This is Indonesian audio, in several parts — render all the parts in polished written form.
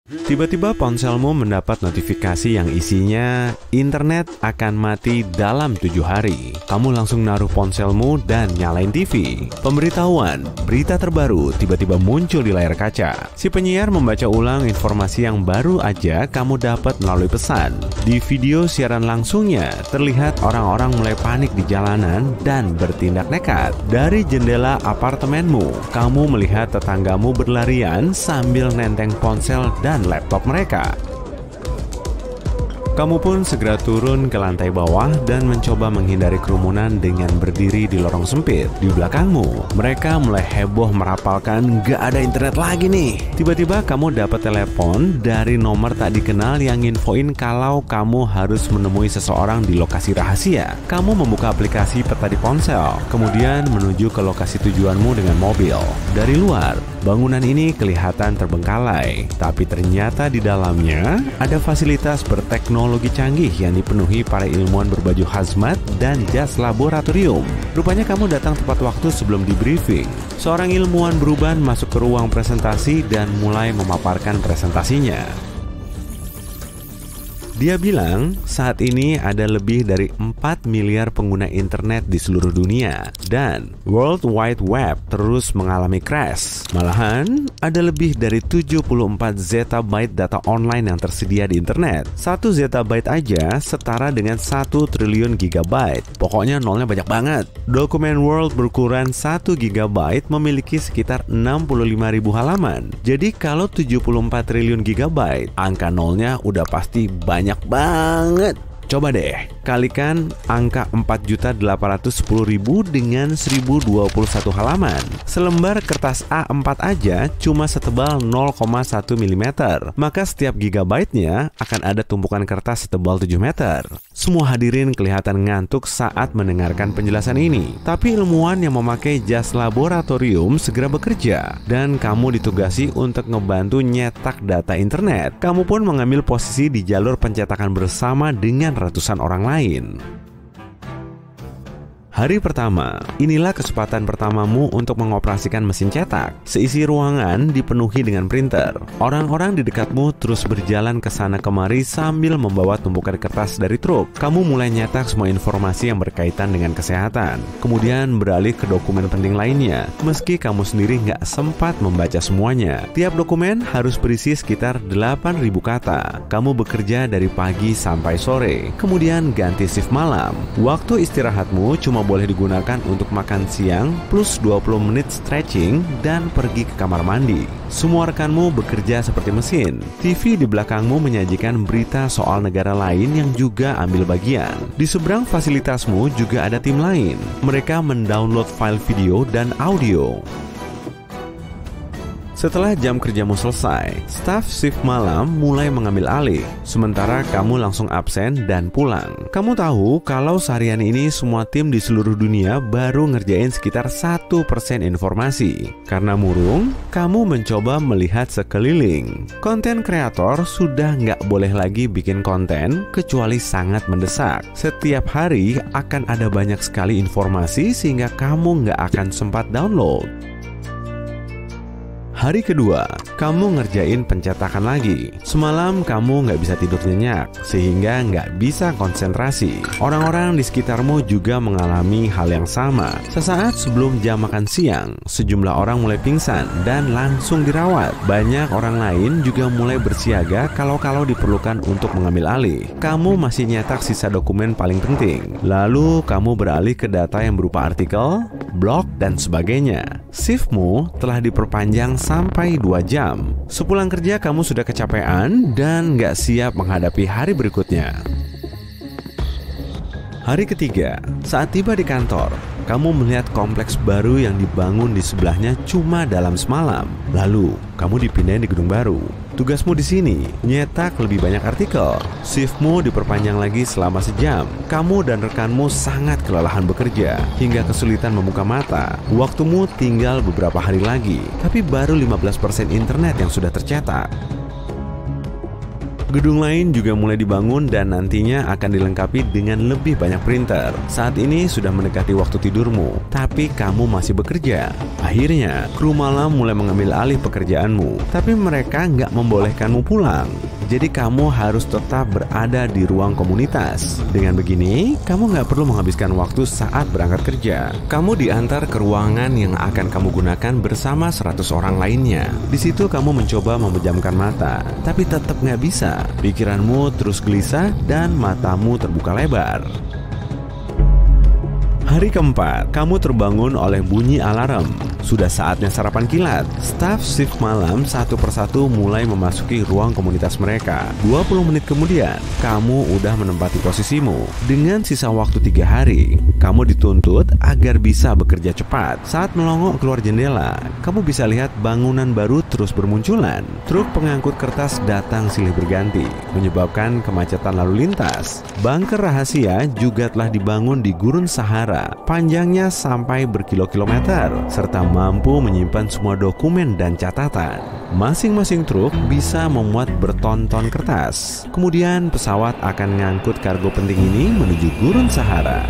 Tiba-tiba ponselmu mendapat notifikasi yang isinya internet akan mati dalam 7 hari. Kamu langsung naruh ponselmu dan nyalain TV. Pemberitahuan, berita terbaru tiba-tiba muncul di layar kaca. Si penyiar membaca ulang informasi yang baru aja kamu dapat melalui pesan. Di video siaran langsungnya, terlihat orang-orang mulai panik di jalanan dan bertindak nekat. Dari jendela apartemenmu, kamu melihat tetanggamu berlarian sambil nenteng ponsel dan laptop mereka. Kamu pun segera turun ke lantai bawah dan mencoba menghindari kerumunan dengan berdiri di lorong sempit. Di belakangmu, mereka mulai heboh merapalkan, "Gak ada internet lagi nih." Tiba-tiba kamu dapat telepon dari nomor tak dikenal yang nginfoin kalau kamu harus menemui seseorang di lokasi rahasia. Kamu membuka aplikasi peta di ponsel, kemudian menuju ke lokasi tujuanmu dengan mobil. Dari luar, bangunan ini kelihatan terbengkalai, tapi ternyata di dalamnya ada fasilitas berteknologi canggih yang dipenuhi para ilmuwan berbaju hazmat dan jas laboratorium. Rupanya kamu datang tepat waktu sebelum di briefing. Seorang ilmuwan beruban masuk ke ruang presentasi dan mulai memaparkan presentasinya. Dia bilang saat ini ada lebih dari 4 miliar pengguna internet di seluruh dunia dan World Wide Web terus mengalami crash. Malahan ada lebih dari 74 zettabyte data online yang tersedia di internet. 1 zettabyte aja setara dengan 1 triliun gigabyte. Pokoknya nolnya banyak banget. Dokumen Word berukuran 1 gigabyte memiliki sekitar 65.000 halaman. Jadi kalau 74 triliun gigabyte, angka nolnya udah pasti banyak banget. Coba deh, kalikan angka 4.810.000 dengan 1021 halaman. Selembar kertas A4 aja cuma setebal 0,1 mm. Maka setiap gigabyte-nya akan ada tumpukan kertas setebal 7 meter. Semua hadirin kelihatan ngantuk saat mendengarkan penjelasan ini. Tapi ilmuwan yang memakai jas laboratorium segera bekerja. Dan kamu ditugasi untuk ngebantu nyetak data internet. Kamu pun mengambil posisi di jalur pencetakan bersama dengan ratusan orang lain. Hari pertama, inilah kesempatan pertamamu untuk mengoperasikan mesin cetak. Seisi ruangan dipenuhi dengan printer. Orang-orang di dekatmu terus berjalan ke sana kemari sambil membawa tumpukan kertas dari truk. Kamu mulai nyetak semua informasi yang berkaitan dengan kesehatan. Kemudian beralih ke dokumen penting lainnya. Meski kamu sendiri nggak sempat membaca semuanya. Tiap dokumen harus berisi sekitar 8.000 kata. Kamu bekerja dari pagi sampai sore. Kemudian ganti shift malam. Waktu istirahatmu cuma boleh digunakan untuk makan siang plus 20 menit stretching dan pergi ke kamar mandi. Semua rekanmu bekerja seperti mesin. TV di belakangmu menyajikan berita soal negara lain yang juga ambil bagian. Di seberang fasilitasmu juga ada tim lain. Mereka mendownload file video dan audio. Setelah jam kerjamu selesai, staf shift malam mulai mengambil alih, sementara kamu langsung absen dan pulang. Kamu tahu kalau seharian ini semua tim di seluruh dunia baru ngerjain sekitar 1% informasi. Karena murung, kamu mencoba melihat sekeliling. Konten kreator sudah nggak boleh lagi bikin konten kecuali sangat mendesak. Setiap hari akan ada banyak sekali informasi sehingga kamu nggak akan sempat download. Hari kedua, kamu ngerjain pencetakan lagi. Semalam kamu nggak bisa tidur nyenyak, sehingga nggak bisa konsentrasi. Orang-orang di sekitarmu juga mengalami hal yang sama. Sesaat sebelum jam makan siang, sejumlah orang mulai pingsan dan langsung dirawat. Banyak orang lain juga mulai bersiaga kalau diperlukan untuk mengambil alih. Kamu masih nyetak sisa dokumen paling penting. Lalu kamu beralih ke data yang berupa artikel, blog, dan sebagainya. Shiftmu telah diperpanjang sampai 2 jam. Sepulang kerja kamu sudah kecapean dan nggak siap menghadapi hari berikutnya. Hari ketiga, saat tiba di kantor, kamu melihat kompleks baru yang dibangun di sebelahnya cuma dalam semalam. Lalu, kamu dipindahin di gedung baru. Tugasmu di sini, nyetak lebih banyak artikel. Shiftmu diperpanjang lagi selama sejam. Kamu dan rekanmu sangat kelelahan bekerja, hingga kesulitan membuka mata. Waktumu tinggal beberapa hari lagi, tapi baru 15% internet yang sudah tercetak. Gedung lain juga mulai dibangun dan nantinya akan dilengkapi dengan lebih banyak printer. Saat ini sudah mendekati waktu tidurmu, tapi kamu masih bekerja. Akhirnya, kru malam mulai mengambil alih pekerjaanmu, tapi mereka nggak membolehkanmu pulang. Jadi kamu harus tetap berada di ruang komunitas. Dengan begini, kamu nggak perlu menghabiskan waktu saat berangkat kerja. Kamu diantar ke ruangan yang akan kamu gunakan bersama 100 orang lainnya. Di situ kamu mencoba memejamkan mata, tapi tetap nggak bisa. Pikiranmu terus gelisah dan matamu terbuka lebar. Hari keempat, kamu terbangun oleh bunyi alarm. Sudah saatnya sarapan kilat. Staf shift malam satu persatu mulai memasuki ruang komunitas mereka. 20 menit kemudian, kamu udah menempati posisimu. Dengan sisa waktu 3 hari, kamu dituntut agar bisa bekerja cepat. Saat melongok keluar jendela, kamu bisa lihat bangunan baru terus bermunculan. Truk pengangkut kertas datang silih berganti, menyebabkan kemacetan lalu lintas. Bunker rahasia juga telah dibangun di Gurun Sahara, panjangnya sampai berkilo-kilometer, serta mampu menyimpan semua dokumen dan catatan. Masing-masing truk bisa memuat berton-ton kertas. Kemudian pesawat akan mengangkut kargo penting ini menuju Gurun Sahara.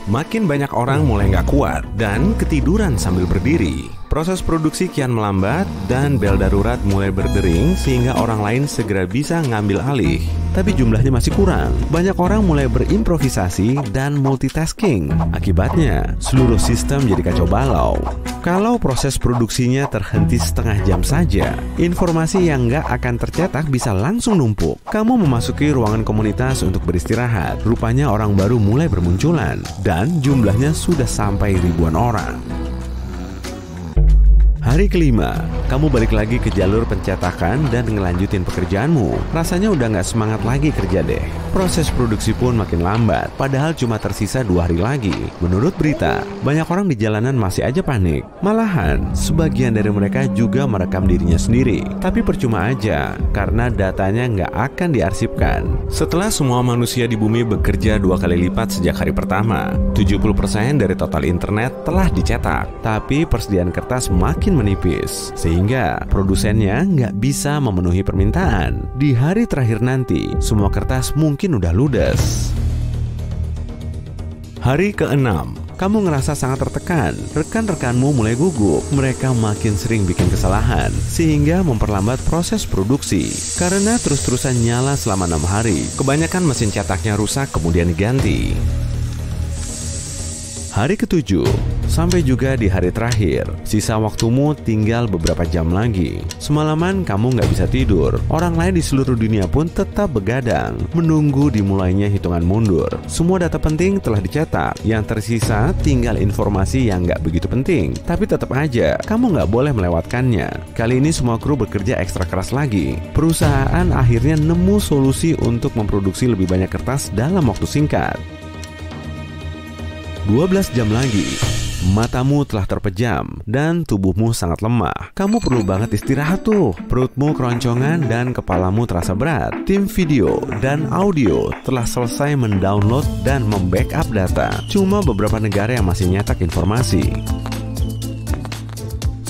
Makin banyak orang mulai nggak kuat dan ketiduran sambil berdiri. Proses produksi kian melambat dan bel darurat mulai berdering sehingga orang lain segera bisa ngambil alih. Tapi jumlahnya masih kurang. Banyak orang mulai berimprovisasi dan multitasking. Akibatnya, seluruh sistem jadi kacau balau. Kalau proses produksinya terhenti setengah jam saja, informasi yang nggak akan tercetak bisa langsung numpuk. Kamu memasuki ruangan komunitas untuk beristirahat. Rupanya orang baru mulai bermunculan dan jumlahnya sudah sampai ribuan orang. Hari kelima, kamu balik lagi ke jalur pencetakan dan ngelanjutin pekerjaanmu. Rasanya udah nggak semangat lagi kerja deh. Proses produksi pun makin lambat, padahal cuma tersisa 2 hari lagi. Menurut berita, banyak orang di jalanan masih aja panik. Malahan, sebagian dari mereka juga merekam dirinya sendiri. Tapi percuma aja, karena datanya nggak akan diarsipkan. Setelah semua manusia di bumi bekerja 2 kali lipat sejak hari pertama, 70% dari total internet telah dicetak. Tapi persediaan kertas makin menipis, sehingga produsennya nggak bisa memenuhi permintaan. Di hari terakhir nanti, semua kertas mungkin udah ludes. Hari ke-6, kamu ngerasa sangat tertekan. Rekan-rekanmu mulai gugup. Mereka makin sering bikin kesalahan, sehingga memperlambat proses produksi. Karena terus-terusan nyala selama 6 hari, kebanyakan mesin cetaknya rusak kemudian diganti. Hari ke-7, sampai juga di hari terakhir, sisa waktumu tinggal beberapa jam lagi. Semalaman kamu nggak bisa tidur. Orang lain di seluruh dunia pun tetap begadang, menunggu dimulainya hitungan mundur. Semua data penting telah dicetak, yang tersisa tinggal informasi yang nggak begitu penting. Tapi tetap aja, kamu nggak boleh melewatkannya. Kali ini semua kru bekerja ekstra keras lagi. Perusahaan akhirnya nemu solusi untuk memproduksi lebih banyak kertas dalam waktu singkat. 12 jam lagi, matamu telah terpejam dan tubuhmu sangat lemah. Kamu perlu banget istirahat tuh. Perutmu keroncongan dan kepalamu terasa berat. Tim video dan audio telah selesai mendownload dan membackup data. Cuma beberapa negara yang masih nyetak informasi.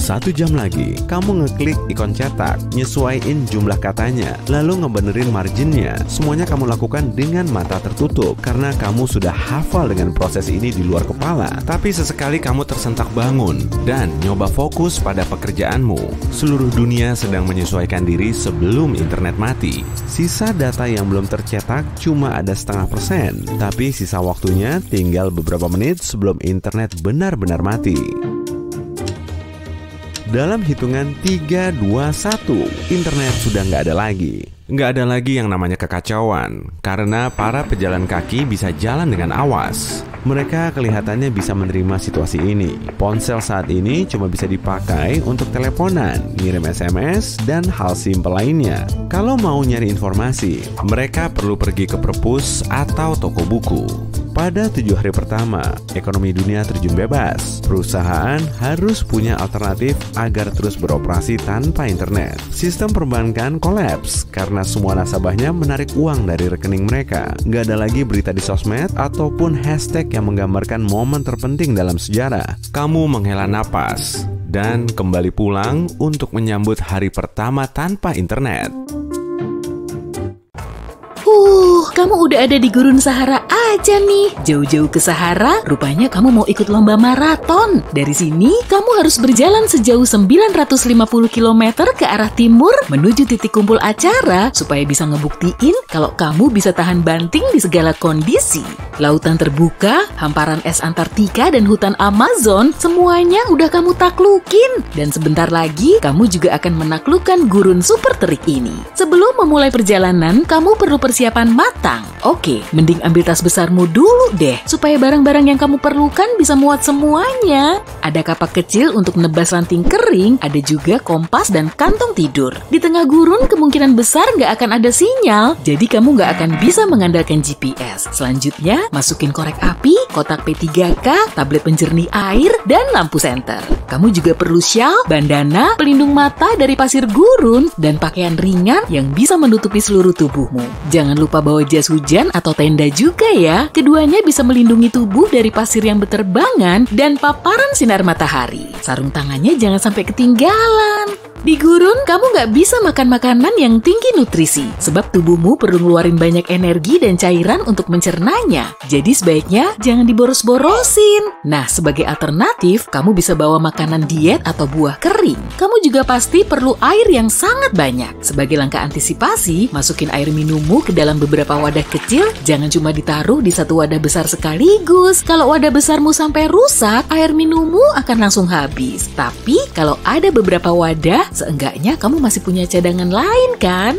1 jam lagi, kamu ngeklik ikon cetak, nyesuaiin jumlah katanya, lalu ngebenerin marginnya. Semuanya kamu lakukan dengan mata tertutup, karena kamu sudah hafal dengan proses ini di luar kepala. Tapi sesekali kamu tersentak bangun, dan nyoba fokus pada pekerjaanmu. Seluruh dunia sedang menyesuaikan diri sebelum internet mati. Sisa data yang belum tercetak cuma ada 0,5%, tapi sisa waktunya tinggal beberapa menit sebelum internet benar-benar mati. Dalam hitungan 3, 2, 1, internet sudah nggak ada lagi. Nggak ada lagi yang namanya kekacauan, karena para pejalan kaki bisa jalan dengan awas. Mereka kelihatannya bisa menerima situasi ini. Ponsel saat ini cuma bisa dipakai untuk teleponan, ngirim SMS, dan hal simpel lainnya. Kalau mau nyari informasi, mereka perlu pergi ke perpus atau toko buku. Pada 7 hari pertama, ekonomi dunia terjun bebas. Perusahaan harus punya alternatif agar terus beroperasi tanpa internet. Sistem perbankan kolaps karena semua nasabahnya menarik uang dari rekening mereka. Nggak ada lagi berita di sosmed ataupun hashtag yang menggambarkan momen terpenting dalam sejarah. Kamu menghela napas dan kembali pulang untuk menyambut hari pertama tanpa internet. Kamu udah ada di gurun Sahara aja nih. Jauh-jauh ke Sahara, rupanya kamu mau ikut lomba maraton. Dari sini, kamu harus berjalan sejauh 950 km ke arah timur menuju titik kumpul acara supaya bisa ngebuktiin kalau kamu bisa tahan banting di segala kondisi. Lautan terbuka, hamparan es Antartika dan hutan Amazon, semuanya udah kamu taklukin. Dan sebentar lagi, kamu juga akan menaklukkan gurun super terik ini. Sebelum memulai perjalanan, kamu perlu persiapan matang. Oke, mending ambil tas besarmu dulu deh, supaya barang-barang yang kamu perlukan bisa muat semuanya. Ada kapak kecil untuk nebas ranting kering, ada juga kompas dan kantong tidur. Di tengah gurun kemungkinan besar nggak akan ada sinyal, jadi kamu nggak akan bisa mengandalkan GPS. Selanjutnya, masukin korek api, kotak P3K, tablet penjernih air, dan lampu senter. Kamu juga perlu shawl, bandana, pelindung mata dari pasir gurun, dan pakaian ringan yang bisa menutupi seluruh tubuhmu. Jangan lupa bawa jas hujan atau tenda juga ya. Keduanya bisa melindungi tubuh dari pasir yang berterbangan dan paparan sinar matahari. Sarung tangannya jangan sampai ketinggalan. Di gurun, kamu nggak bisa makan makanan yang tinggi nutrisi, sebab tubuhmu perlu ngeluarin banyak energi dan cairan untuk mencernanya. Jadi sebaiknya jangan diboros-borosin. Nah, sebagai alternatif, kamu bisa bawa makanan diet atau buah kering. Kamu juga pasti perlu air yang sangat banyak. Sebagai langkah antisipasi, masukin air minummu ke dalam beberapa wadah kecil, jangan cuma ditaruh di satu wadah besar sekaligus. Kalau wadah besarmu sampai rusak, air minummu akan langsung habis. Tapi, kalau ada beberapa wadah, seenggaknya kamu masih punya cadangan lain kan?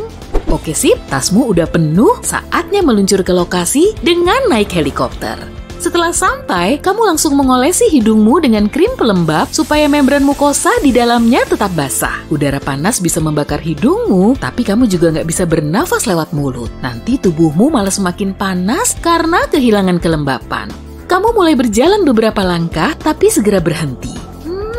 Oke sip, tasmu udah penuh, saatnya meluncur ke lokasi dengan naik helikopter. Setelah sampai, kamu langsung mengolesi hidungmu dengan krim pelembab supaya membran mukosa di dalamnya tetap basah. Udara panas bisa membakar hidungmu, tapi kamu juga nggak bisa bernafas lewat mulut. Nanti tubuhmu malah semakin panas karena kehilangan kelembapan. Kamu mulai berjalan beberapa langkah, tapi segera berhenti.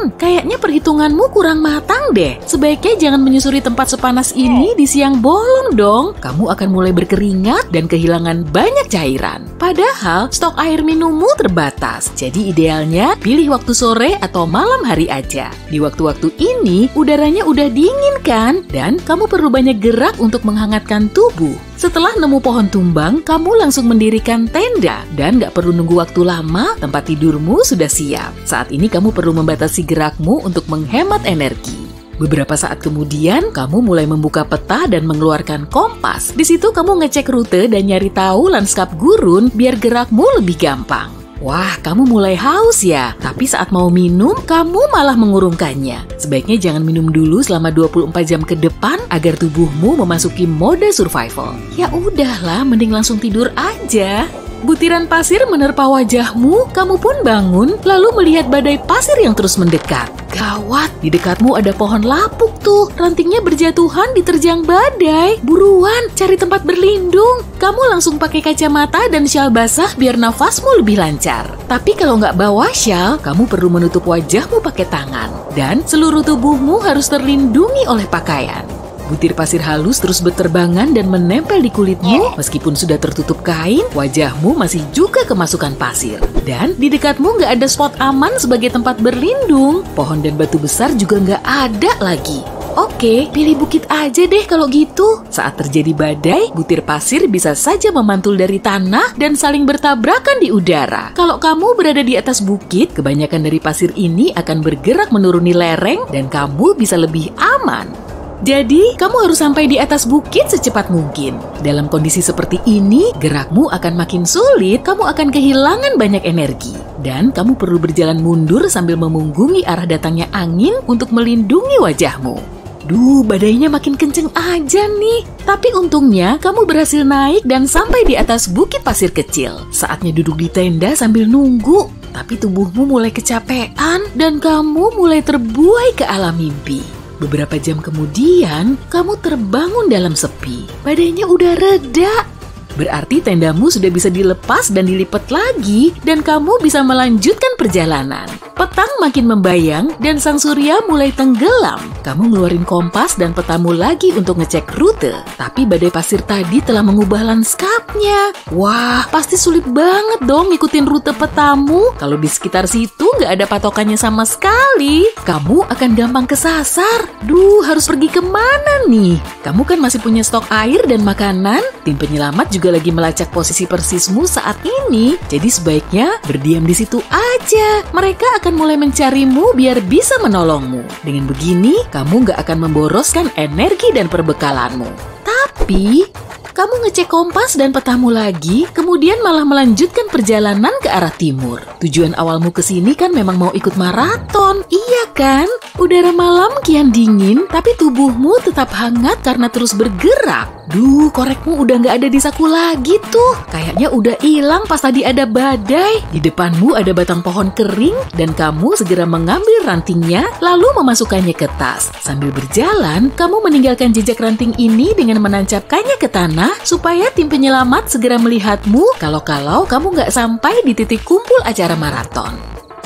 Kayaknya perhitunganmu kurang matang deh. Sebaiknya jangan menyusuri tempat sepanas ini di siang bolong dong. Kamu akan mulai berkeringat dan kehilangan banyak cairan. Padahal stok air minummu terbatas. Jadi idealnya pilih waktu sore atau malam hari aja. Di waktu-waktu ini udaranya udah dingin kan? Dan kamu perlu banyak gerak untuk menghangatkan tubuh. Setelah nemu pohon tumbang, kamu langsung mendirikan tenda dan nggak perlu nunggu waktu lama, tempat tidurmu sudah siap. Saat ini kamu perlu membatasi gerakmu untuk menghemat energi. Beberapa saat kemudian, kamu mulai membuka peta dan mengeluarkan kompas. Di situ kamu ngecek rute dan nyari tahu lanskap gurun biar gerakmu lebih gampang. Wah, kamu mulai haus ya? Tapi saat mau minum, kamu malah mengurungkannya. Sebaiknya jangan minum dulu selama 24 jam ke depan agar tubuhmu memasuki mode survival. Ya udahlah, mending langsung tidur aja. Butiran pasir menerpa wajahmu, kamu pun bangun, lalu melihat badai pasir yang terus mendekat. Gawat, di dekatmu ada pohon lapuk tuh, rantingnya berjatuhan diterjang badai. Buruan, cari tempat berlindung. Kamu langsung pakai kacamata dan syal basah biar nafasmu lebih lancar. Tapi kalau nggak bawa syal, kamu perlu menutup wajahmu pakai tangan. Dan seluruh tubuhmu harus terlindungi oleh pakaian. Butir pasir halus terus berterbangan dan menempel di kulitmu. Meskipun sudah tertutup kain, wajahmu masih juga kemasukan pasir. Dan di dekatmu nggak ada spot aman sebagai tempat berlindung. Pohon dan batu besar juga nggak ada lagi. Oke, pilih bukit aja deh kalau gitu. Saat terjadi badai, butir pasir bisa saja memantul dari tanah dan saling bertabrakan di udara. Kalau kamu berada di atas bukit, kebanyakan dari pasir ini akan bergerak menuruni lereng dan kamu bisa lebih aman. Jadi, kamu harus sampai di atas bukit secepat mungkin. Dalam kondisi seperti ini, gerakmu akan makin sulit, kamu akan kehilangan banyak energi. Dan kamu perlu berjalan mundur sambil memunggungi arah datangnya angin untuk melindungi wajahmu. Duh, badainya makin kenceng aja nih. Tapi untungnya, kamu berhasil naik dan sampai di atas bukit pasir kecil. Saatnya duduk di tenda sambil nunggu. Tapi tubuhmu mulai kecapean dan kamu mulai terbuai ke alam mimpi. Beberapa jam kemudian, kamu terbangun dalam sepi. Badainya udah reda. Berarti tendamu sudah bisa dilepas dan dilipat lagi, dan kamu bisa melanjutkan perjalanan. Petang makin membayang dan sang surya mulai tenggelam. Kamu ngeluarin kompas dan petamu lagi untuk ngecek rute. Tapi badai pasir tadi telah mengubah lanskapnya. Wah, pasti sulit banget dong ngikutin rute petamu. Kalau di sekitar situ nggak ada patokannya sama sekali. Kamu akan gampang kesasar. Duh, harus pergi kemana nih? Kamu kan masih punya stok air dan makanan. Tim penyelamat juga lagi melacak posisi persismu saat ini. Jadi sebaiknya berdiam di situ aja. Mereka akan mulai mencarimu biar bisa menolongmu. Dengan begini, kamu nggak akan memboroskan energi dan perbekalanmu. Tapi, kamu ngecek kompas dan petamu lagi, kemudian malah melanjutkan perjalanan ke arah timur. Tujuan awalmu ke sini kan memang mau ikut maraton, iya kan? Udara malam kian dingin, tapi tubuhmu tetap hangat karena terus bergerak. Duh, korekmu udah nggak ada di saku lagi tuh. Kayaknya udah hilang pas tadi ada badai. Di depanmu ada batang pohon kering dan kamu segera mengambil rantingnya lalu memasukkannya ke tas. Sambil berjalan, kamu meninggalkan jejak ranting ini dengan menancapkannya ke tanah supaya tim penyelamat segera melihatmu kalau kamu nggak sampai di titik kumpul acara maraton.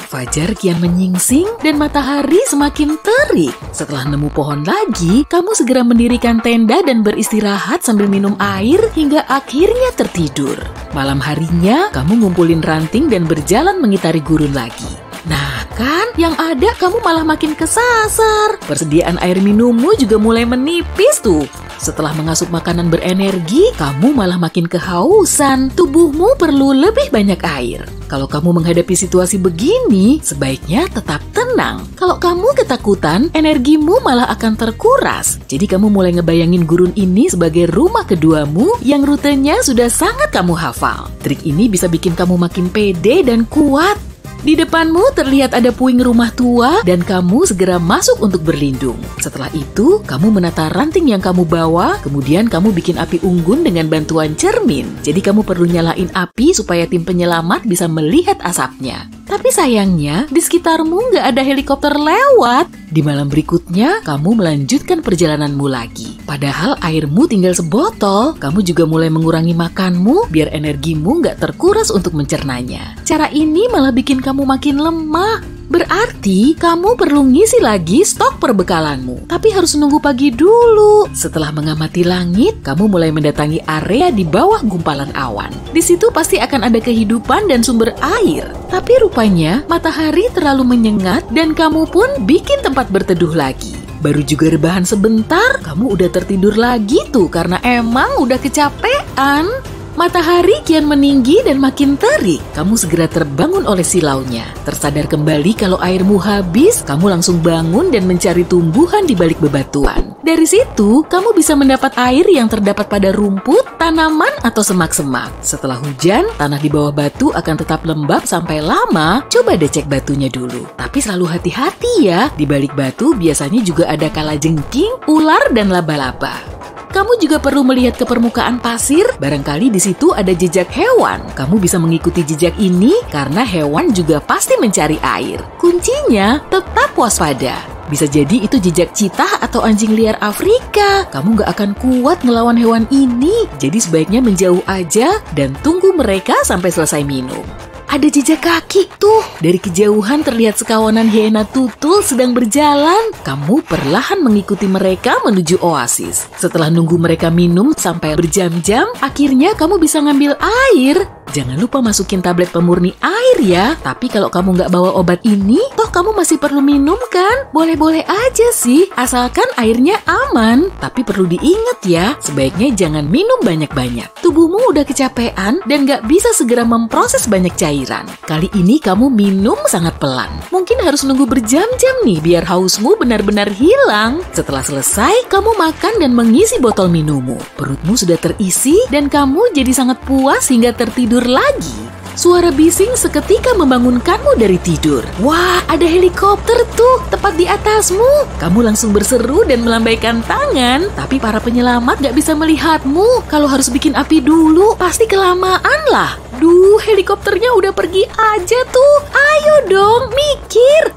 Fajar kian menyingsing dan matahari semakin terik. Setelah nemu pohon lagi, kamu segera mendirikan tenda dan beristirahat sambil minum air hingga akhirnya tertidur. Malam harinya, kamu ngumpulin ranting dan berjalan mengitari gurun lagi. Nah kan, yang ada kamu malah makin kesasar. Persediaan air minummu juga mulai menipis tuh. Setelah mengasup makanan berenergi, kamu malah makin kehausan. Tubuhmu perlu lebih banyak air. Kalau kamu menghadapi situasi begini, sebaiknya tetap tenang. Kalau kamu ketakutan, energimu malah akan terkuras. Jadi kamu mulai ngebayangin gurun ini sebagai rumah keduamu yang rutenya sudah sangat kamu hafal. Trik ini bisa bikin kamu makin pede dan kuat. Di depanmu terlihat ada puing rumah tua dan kamu segera masuk untuk berlindung. Setelah itu, kamu menata ranting yang kamu bawa, kemudian kamu bikin api unggun dengan bantuan cermin. Jadi kamu perlu nyalain api supaya tim penyelamat bisa melihat asapnya. Tapi sayangnya, di sekitarmu nggak ada helikopter lewat. Di malam berikutnya, kamu melanjutkan perjalananmu lagi. Padahal airmu tinggal sebotol, kamu juga mulai mengurangi makanmu biar energimu nggak terkuras untuk mencernanya. Cara ini malah bikin kamu makin lemah. Berarti kamu perlu ngisi lagi stok perbekalanmu. Tapi harus nunggu pagi dulu. Setelah mengamati langit, kamu mulai mendatangi area di bawah gumpalan awan. Di situ pasti akan ada kehidupan dan sumber air. Tapi rupanya matahari terlalu menyengat dan kamu pun bikin tempat berteduh lagi. Baru juga rebahan sebentar, kamu udah tertidur lagi tuh karena emang udah kecapean. Matahari kian meninggi dan makin terik. Kamu segera terbangun oleh silaunya. Tersadar kembali kalau airmu habis, kamu langsung bangun dan mencari tumbuhan di balik bebatuan. Dari situ, kamu bisa mendapat air yang terdapat pada rumput, tanaman, atau semak-semak. Setelah hujan, tanah di bawah batu akan tetap lembab sampai lama. Coba deh cek batunya dulu. Tapi selalu hati-hati ya, di balik batu biasanya juga ada kalajengking, ular, dan laba-laba. Kamu juga perlu melihat ke permukaan pasir, barangkali di situ ada jejak hewan. Kamu bisa mengikuti jejak ini karena hewan juga pasti mencari air. Kuncinya tetap waspada. Bisa jadi itu jejak citah atau anjing liar Afrika. Kamu gak akan kuat ngelawan hewan ini, jadi sebaiknya menjauh aja dan tunggu mereka sampai selesai minum. Ada jejak kaki tuh. Dari kejauhan terlihat sekawanan hiena tutul sedang berjalan. Kamu perlahan mengikuti mereka menuju oasis. Setelah nunggu mereka minum sampai berjam-jam, akhirnya kamu bisa ngambil air. Jangan lupa masukin tablet pemurni air ya. Tapi kalau kamu nggak bawa obat ini, toh kamu masih perlu minum kan? Boleh-boleh aja sih, asalkan airnya aman. Tapi perlu diingat ya, sebaiknya jangan minum banyak-banyak. Tubuhmu udah kecapean dan nggak bisa segera memproses banyak cairan. Kali ini kamu minum sangat pelan. Mungkin harus nunggu berjam-jam nih biar hausmu benar-benar hilang. Setelah selesai, kamu makan dan mengisi botol minummu. Perutmu sudah terisi dan kamu jadi sangat puas hingga tertidur lagi. Suara bising seketika membangunkanmu dari tidur. Wah, ada helikopter tuh, tepat di atasmu. Kamu langsung berseru dan melambaikan tangan. Tapi para penyelamat gak bisa melihatmu. Kalau harus bikin api dulu, pasti kelamaan lah. Aduh, helikopternya udah pergi aja tuh. Ayo dong, mikir.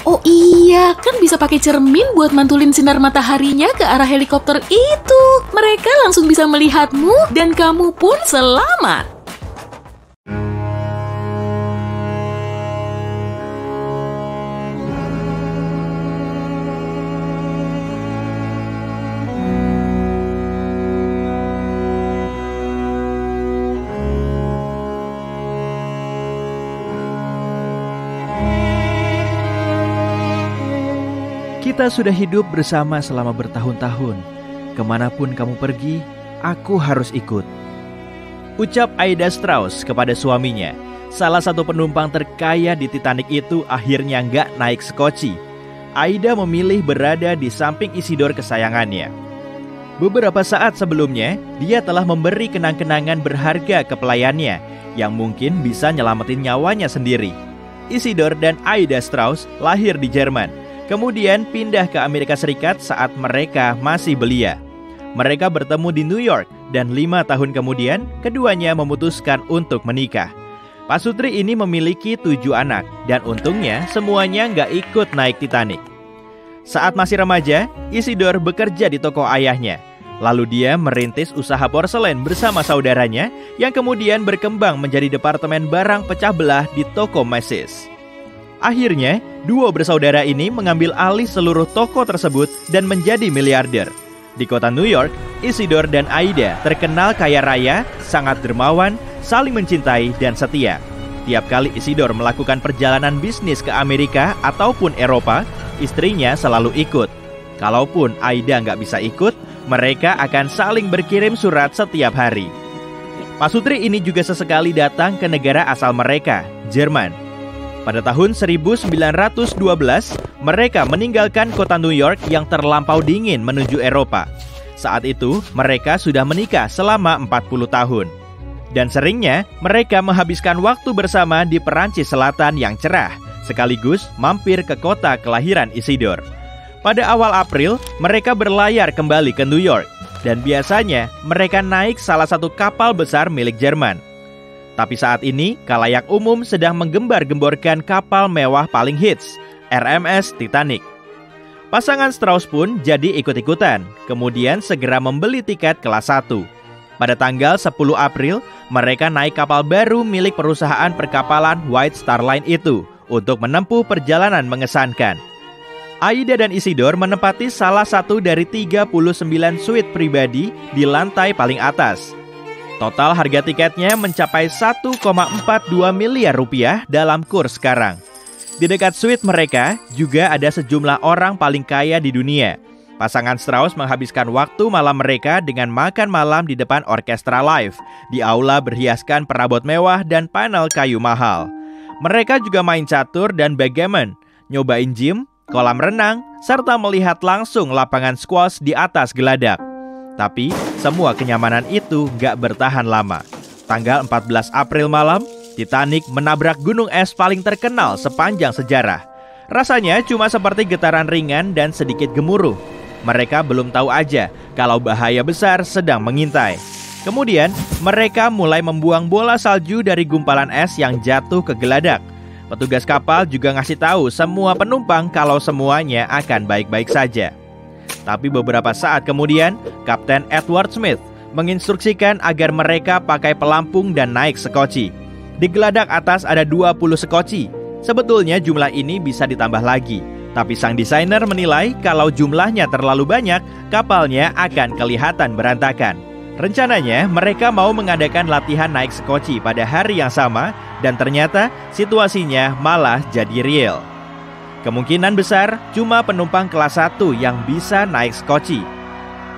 Oh iya, kan bisa pakai cermin buat mantulin sinar mataharinya ke arah helikopter itu. Mereka langsung bisa melihatmu dan kamu pun selamat. Kita sudah hidup bersama selama bertahun-tahun. Kemanapun kamu pergi, aku harus ikut. Ucap Aida Strauss kepada suaminya. Salah satu penumpang terkaya di Titanic itu akhirnya nggak naik sekoci. Aida memilih berada di samping Isidore kesayangannya. Beberapa saat sebelumnya, dia telah memberi kenang-kenangan berharga ke pelayannya yang mungkin bisa nyelamatin nyawanya sendiri. Isidore dan Aida Strauss lahir di Jerman, kemudian pindah ke Amerika Serikat saat mereka masih belia. Mereka bertemu di New York dan 5 tahun kemudian keduanya memutuskan untuk menikah. Pasutri ini memiliki 7 anak dan untungnya semuanya nggak ikut naik Titanic. Saat masih remaja, Isidore bekerja di toko ayahnya. Lalu dia merintis usaha porselen bersama saudaranya yang kemudian berkembang menjadi departemen barang pecah belah di toko Macy's. Akhirnya, duo bersaudara ini mengambil alih seluruh toko tersebut dan menjadi miliarder. Di kota New York, Isidore dan Aida terkenal kaya raya, sangat dermawan, saling mencintai dan setia. Tiap kali Isidore melakukan perjalanan bisnis ke Amerika ataupun Eropa, istrinya selalu ikut. Kalaupun Aida nggak bisa ikut, mereka akan saling berkirim surat setiap hari. Pasutri ini juga sesekali datang ke negara asal mereka, Jerman. Pada tahun 1912, mereka meninggalkan kota New York yang terlampau dingin menuju Eropa. Saat itu, mereka sudah menikah selama 40 tahun. Dan seringnya, mereka menghabiskan waktu bersama di Perancis Selatan yang cerah, sekaligus mampir ke kota kelahiran Isidore. Pada awal April, mereka berlayar kembali ke New York. Dan biasanya, mereka naik salah satu kapal besar milik Jerman. Tapi saat ini, khalayak umum sedang menggembar-gemborkan kapal mewah paling hits, RMS Titanic. Pasangan Strauss pun jadi ikut-ikutan, kemudian segera membeli tiket kelas 1. Pada tanggal 10 April, mereka naik kapal baru milik perusahaan perkapalan White Star Line itu untuk menempuh perjalanan mengesankan. Aida dan Isidore menempati salah satu dari 39 suite pribadi di lantai paling atas. Total harga tiketnya mencapai 1,42 miliar rupiah dalam kurs sekarang. Di dekat suite mereka juga ada sejumlah orang paling kaya di dunia. Pasangan Strauss menghabiskan waktu malam mereka dengan makan malam di depan orkestra live, di aula berhiaskan perabot mewah dan panel kayu mahal. Mereka juga main catur dan backgammon, nyobain gym, kolam renang, serta melihat langsung lapangan squash di atas geladak. Tapi, semua kenyamanan itu gak bertahan lama. Tanggal 14 April malam, Titanic menabrak gunung es paling terkenal sepanjang sejarah. Rasanya cuma seperti getaran ringan dan sedikit gemuruh. Mereka belum tahu aja kalau bahaya besar sedang mengintai. Kemudian, mereka mulai membuang bola salju dari gumpalan es yang jatuh ke geladak. Petugas kapal juga ngasih tahu semua penumpang kalau semuanya akan baik-baik saja. Tapi beberapa saat kemudian, Kapten Edward Smith menginstruksikan agar mereka pakai pelampung dan naik sekoci. Di geladak atas ada 20 sekoci. Sebetulnya jumlah ini bisa ditambah lagi. Tapi sang desainer menilai kalau jumlahnya terlalu banyak, kapalnya akan kelihatan berantakan. Rencananya, mereka mau mengadakan latihan naik sekoci pada hari yang sama, dan ternyata situasinya malah jadi real. Kemungkinan besar cuma penumpang kelas 1 yang bisa naik sekoci.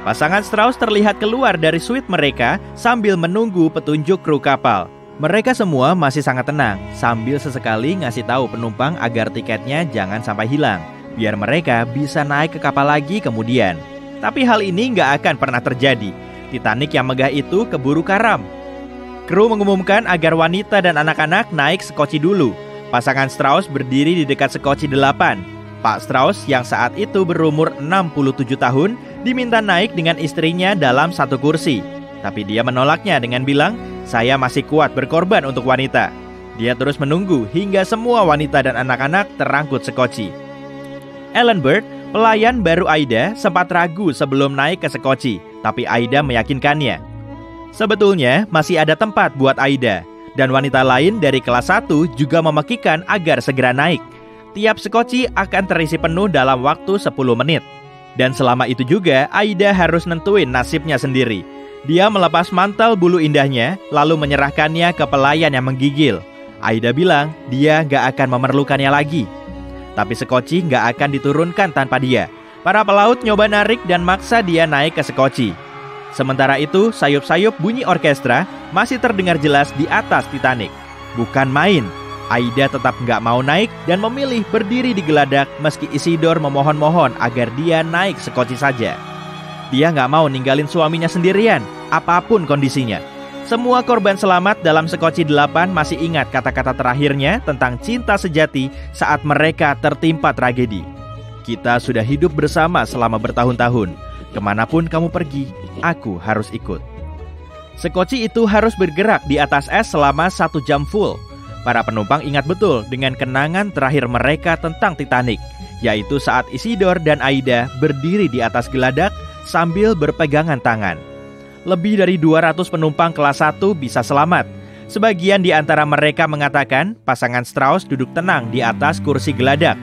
Pasangan Strauss terlihat keluar dari suite mereka sambil menunggu petunjuk kru kapal. Mereka semua masih sangat tenang, sambil sesekali ngasih tahu penumpang agar tiketnya jangan sampai hilang, biar mereka bisa naik ke kapal lagi kemudian. Tapi hal ini nggak akan pernah terjadi. Titanic yang megah itu keburu karam. Kru mengumumkan agar wanita dan anak-anak naik sekoci dulu. Pasangan Strauss berdiri di dekat sekoci 8. Pak Strauss yang saat itu berumur 67 tahun diminta naik dengan istrinya dalam satu kursi. Tapi dia menolaknya dengan bilang, "Saya masih kuat berkorban untuk wanita." Dia terus menunggu hingga semua wanita dan anak-anak terangkut sekoci. Ellen Bird, pelayan baru Aida, sempat ragu sebelum naik ke sekoci, tapi Aida meyakinkannya. Sebetulnya masih ada tempat buat Aida, dan wanita lain dari kelas 1 juga memakikan agar segera naik. Tiap sekoci akan terisi penuh dalam waktu 10 menit. Dan selama itu juga, Aida harus nentuin nasibnya sendiri. Dia melepas mantel bulu indahnya, lalu menyerahkannya ke pelayan yang menggigil. Aida bilang dia gak akan memerlukannya lagi. Tapi sekoci gak akan diturunkan tanpa dia. Para pelaut nyoba narik dan maksa dia naik ke sekoci. Sementara itu, sayup-sayup bunyi orkestra masih terdengar jelas di atas Titanic. Bukan main, Aida tetap nggak mau naik dan memilih berdiri di geladak meski Isidore memohon-mohon agar dia naik sekoci saja. Dia nggak mau ninggalin suaminya sendirian, apapun kondisinya. Semua korban selamat dalam sekoci 8 masih ingat kata-kata terakhirnya tentang cinta sejati saat mereka tertimpa tragedi. "Kita sudah hidup bersama selama bertahun-tahun. Kemanapun kamu pergi, aku harus ikut." Sekoci itu harus bergerak di atas es selama 1 jam full. Para penumpang ingat betul dengan kenangan terakhir mereka tentang Titanic, yaitu saat Isidore dan Aida berdiri di atas geladak sambil berpegangan tangan. Lebih dari 200 penumpang kelas 1 bisa selamat. Sebagian di antara mereka mengatakan pasangan Strauss duduk tenang di atas kursi geladak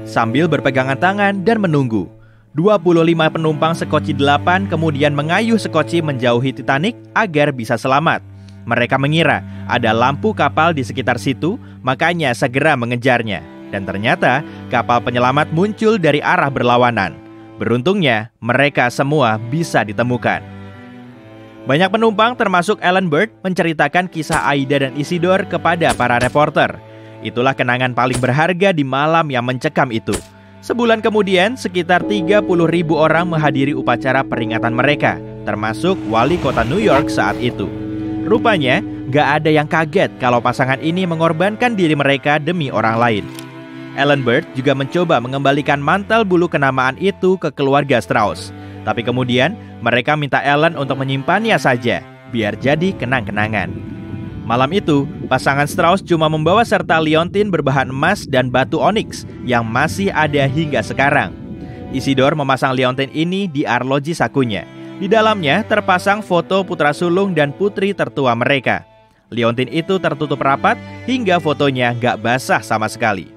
sambil berpegangan tangan dan menunggu. 25 penumpang sekoci 8 kemudian mengayuh sekoci menjauhi Titanic agar bisa selamat. Mereka mengira ada lampu kapal di sekitar situ, makanya segera mengejarnya. Dan ternyata kapal penyelamat muncul dari arah berlawanan. Beruntungnya, mereka semua bisa ditemukan. Banyak penumpang termasuk Ellen Bird menceritakan kisah Aida dan Isidore kepada para reporter. Itulah kenangan paling berharga di malam yang mencekam itu. Sebulan kemudian, sekitar 30.000 orang menghadiri upacara peringatan mereka, termasuk wali kota New York saat itu. Rupanya, gak ada yang kaget kalau pasangan ini mengorbankan diri mereka demi orang lain. Ellen Bird juga mencoba mengembalikan mantel bulu kenamaan itu ke keluarga Strauss. Tapi kemudian, mereka minta Ellen untuk menyimpannya saja, biar jadi kenang-kenangan. Malam itu, pasangan Strauss cuma membawa serta liontin berbahan emas dan batu onyx yang masih ada hingga sekarang. Isidore memasang liontin ini di arloji sakunya. Di dalamnya terpasang foto putra sulung dan putri tertua mereka. Liontin itu tertutup rapat hingga fotonya gak basah sama sekali.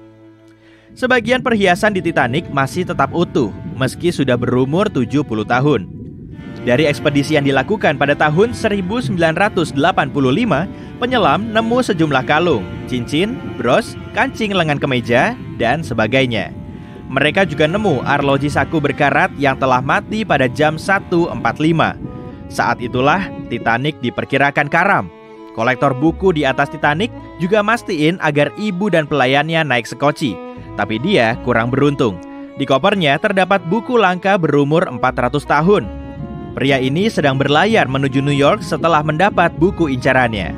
Sebagian perhiasan di Titanic masih tetap utuh, meski sudah berumur 70 tahun. Dari ekspedisi yang dilakukan pada tahun 1985, penyelam nemu sejumlah kalung, cincin, bros, kancing lengan kemeja, dan sebagainya. Mereka juga nemu arloji saku berkarat yang telah mati pada jam 1.45. Saat itulah Titanic diperkirakan karam. Kolektor buku di atas Titanic juga mastiin agar ibu dan pelayannya naik sekoci. Tapi dia kurang beruntung. Di kopernya terdapat buku langka berumur 400 tahun. Pria ini sedang berlayar menuju New York setelah mendapat buku incarannya.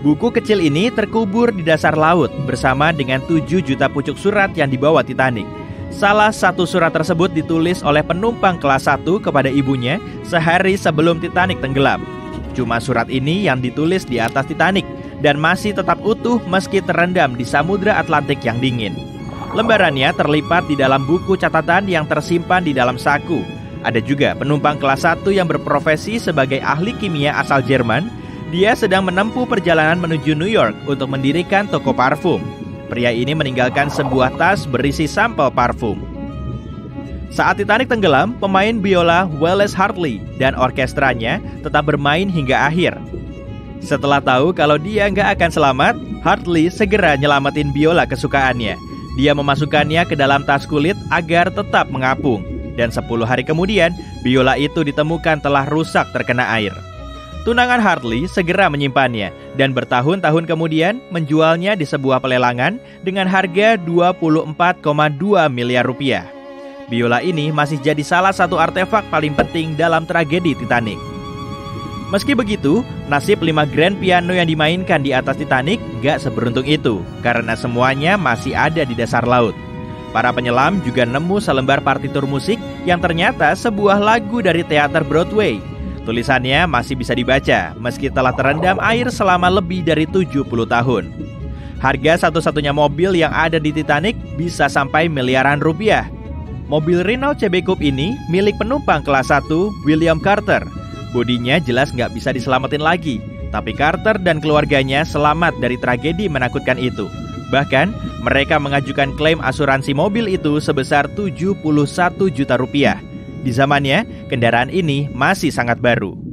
Buku kecil ini terkubur di dasar laut bersama dengan 7 juta pucuk surat yang dibawa Titanic. Salah satu surat tersebut ditulis oleh penumpang kelas 1 kepada ibunya sehari sebelum Titanic tenggelam. Cuma surat ini yang ditulis di atas Titanic dan masih tetap utuh meski terendam di Samudra Atlantik yang dingin. Lembarannya terlipat di dalam buku catatan yang tersimpan di dalam saku. Ada juga penumpang kelas 1 yang berprofesi sebagai ahli kimia asal Jerman. Dia sedang menempuh perjalanan menuju New York untuk mendirikan toko parfum. Pria ini meninggalkan sebuah tas berisi sampel parfum. Saat Titanic tenggelam, pemain biola Wallace Hartley dan orkestranya tetap bermain hingga akhir. Setelah tahu kalau dia nggak akan selamat, Hartley segera nyelamatin biola kesukaannya. Dia memasukkannya ke dalam tas kulit agar tetap mengapung. Dan 10 hari kemudian, biola itu ditemukan telah rusak terkena air. Tunangan Hartley segera menyimpannya dan bertahun-tahun kemudian menjualnya di sebuah pelelangan dengan harga 24,2 miliar rupiah. Biola ini masih jadi salah satu artefak paling penting dalam tragedi Titanic. Meski begitu, nasib 5 grand piano yang dimainkan di atas Titanic gak seberuntung itu karena semuanya masih ada di dasar laut. Para penyelam juga nemu selembar partitur musik yang ternyata sebuah lagu dari teater Broadway. Tulisannya masih bisa dibaca meski telah terendam air selama lebih dari 70 tahun. Harga satu-satunya mobil yang ada di Titanic bisa sampai miliaran rupiah. Mobil Renault CB Coupe ini milik penumpang kelas 1 William Carter. Bodinya jelas nggak bisa diselamatin lagi, tapi Carter dan keluarganya selamat dari tragedi menakutkan itu. Bahkan, mereka mengajukan klaim asuransi mobil itu sebesar 71 juta rupiah. Di zamannya, kendaraan ini masih sangat baru.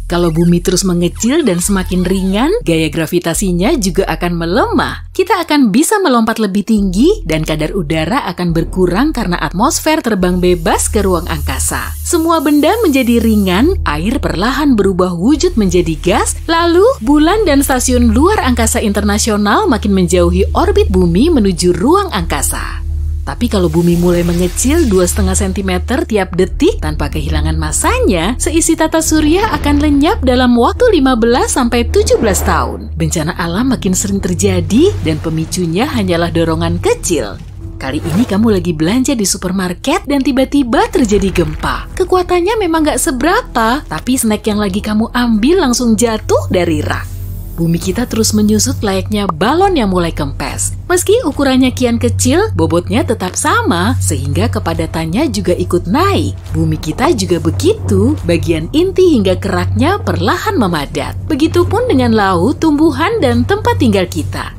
Kalau bumi terus mengecil dan semakin ringan, gaya gravitasinya juga akan melemah. Kita akan bisa melompat lebih tinggi dan kadar udara akan berkurang karena atmosfer terbang bebas ke ruang angkasa. Semua benda menjadi ringan, air perlahan berubah wujud menjadi gas, lalu bulan dan stasiun luar angkasa internasional makin menjauhi orbit bumi menuju ruang angkasa. Tapi kalau bumi mulai mengecil 2,5 cm tiap detik tanpa kehilangan masanya, seisi tata surya akan lenyap dalam waktu 15-17 tahun. Bencana alam makin sering terjadi dan pemicunya hanyalah dorongan kecil. Kali ini kamu lagi belanja di supermarket dan tiba-tiba terjadi gempa. Kekuatannya memang gak seberapa, tapi snack yang lagi kamu ambil langsung jatuh dari rak. Bumi kita terus menyusut layaknya balon yang mulai kempes. Meski ukurannya kian kecil, bobotnya tetap sama, sehingga kepadatannya juga ikut naik. Bumi kita juga begitu, bagian inti hingga keraknya perlahan memadat. Begitupun dengan laut, tumbuhan, dan tempat tinggal kita.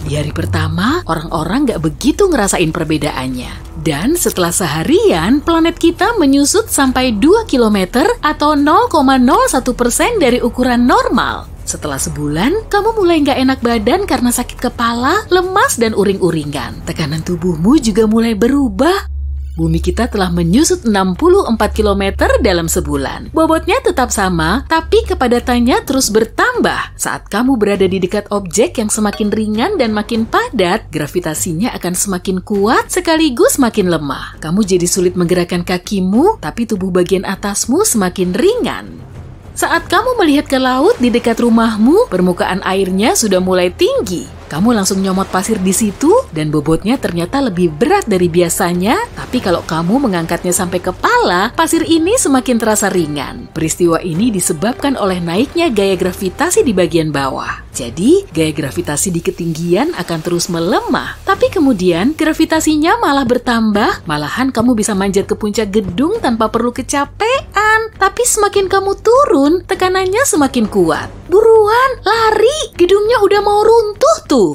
Di hari pertama, orang-orang gak begitu ngerasain perbedaannya. Dan setelah seharian, planet kita menyusut sampai 2 km atau 0,01% dari ukuran normal. Setelah sebulan, kamu mulai nggak enak badan karena sakit kepala, lemas, dan uring-uringan. Tekanan tubuhmu juga mulai berubah. Bumi kita telah menyusut 64 km dalam sebulan. Bobotnya tetap sama, tapi kepadatannya terus bertambah. Saat kamu berada di dekat objek yang semakin ringan dan makin padat, gravitasinya akan semakin kuat sekaligus makin lemah. Kamu jadi sulit menggerakkan kakimu, tapi tubuh bagian atasmu semakin ringan. Saat kamu melihat ke laut di dekat rumahmu, permukaan airnya sudah mulai tinggi. Kamu langsung nyomot pasir di situ dan bobotnya ternyata lebih berat dari biasanya, tapi kalau kamu mengangkatnya sampai kepala, pasir ini semakin terasa ringan. Peristiwa ini disebabkan oleh naiknya gaya gravitasi di bagian bawah. Jadi, gaya gravitasi di ketinggian akan terus melemah, tapi kemudian gravitasinya malah bertambah, malahan kamu bisa manjat ke puncak gedung tanpa perlu kecapean. Tapi semakin kamu turun, tekanannya semakin kuat. Buruan, lari, gedungnya udah mau runtuh tuh.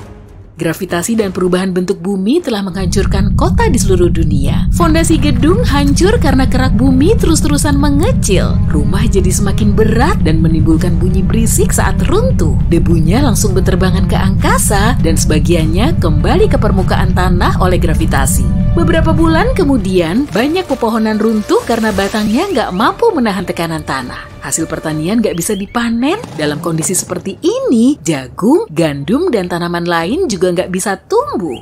Gravitasi dan perubahan bentuk bumi telah menghancurkan kota di seluruh dunia. Fondasi gedung hancur karena kerak bumi terus-terusan mengecil. Rumah jadi semakin berat dan menimbulkan bunyi berisik saat runtuh. Debunya langsung berterbangan ke angkasa dan sebagiannya kembali ke permukaan tanah oleh gravitasi. Beberapa bulan kemudian, banyak pepohonan runtuh karena batangnya nggak mampu menahan tekanan tanah. Hasil pertanian nggak bisa dipanen. Dalam kondisi seperti ini, jagung, gandum, dan tanaman lain juga nggak bisa tumbuh.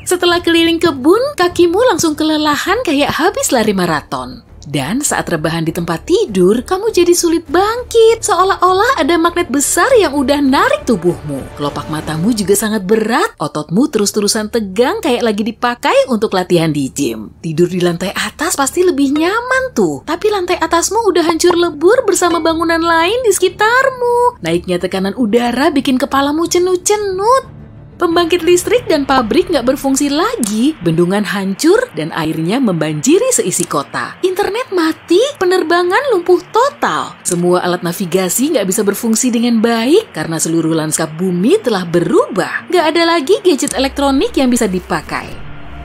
Setelah keliling kebun, kakimu langsung kelelahan kayak habis lari maraton. Dan saat rebahan di tempat tidur, kamu jadi sulit bangkit. Seolah-olah ada magnet besar yang udah narik tubuhmu. Kelopak matamu juga sangat berat. Ototmu terus-terusan tegang kayak lagi dipakai untuk latihan di gym. Tidur di lantai atas pasti lebih nyaman tuh. Tapi lantai atasmu udah hancur lebur bersama bangunan lain di sekitarmu. Naiknya tekanan udara bikin kepalamu cenut-cenut. Pembangkit listrik dan pabrik nggak berfungsi lagi, bendungan hancur, dan airnya membanjiri seisi kota. Internet mati, penerbangan lumpuh total. Semua alat navigasi nggak bisa berfungsi dengan baik karena seluruh lanskap bumi telah berubah. Nggak ada lagi gadget elektronik yang bisa dipakai.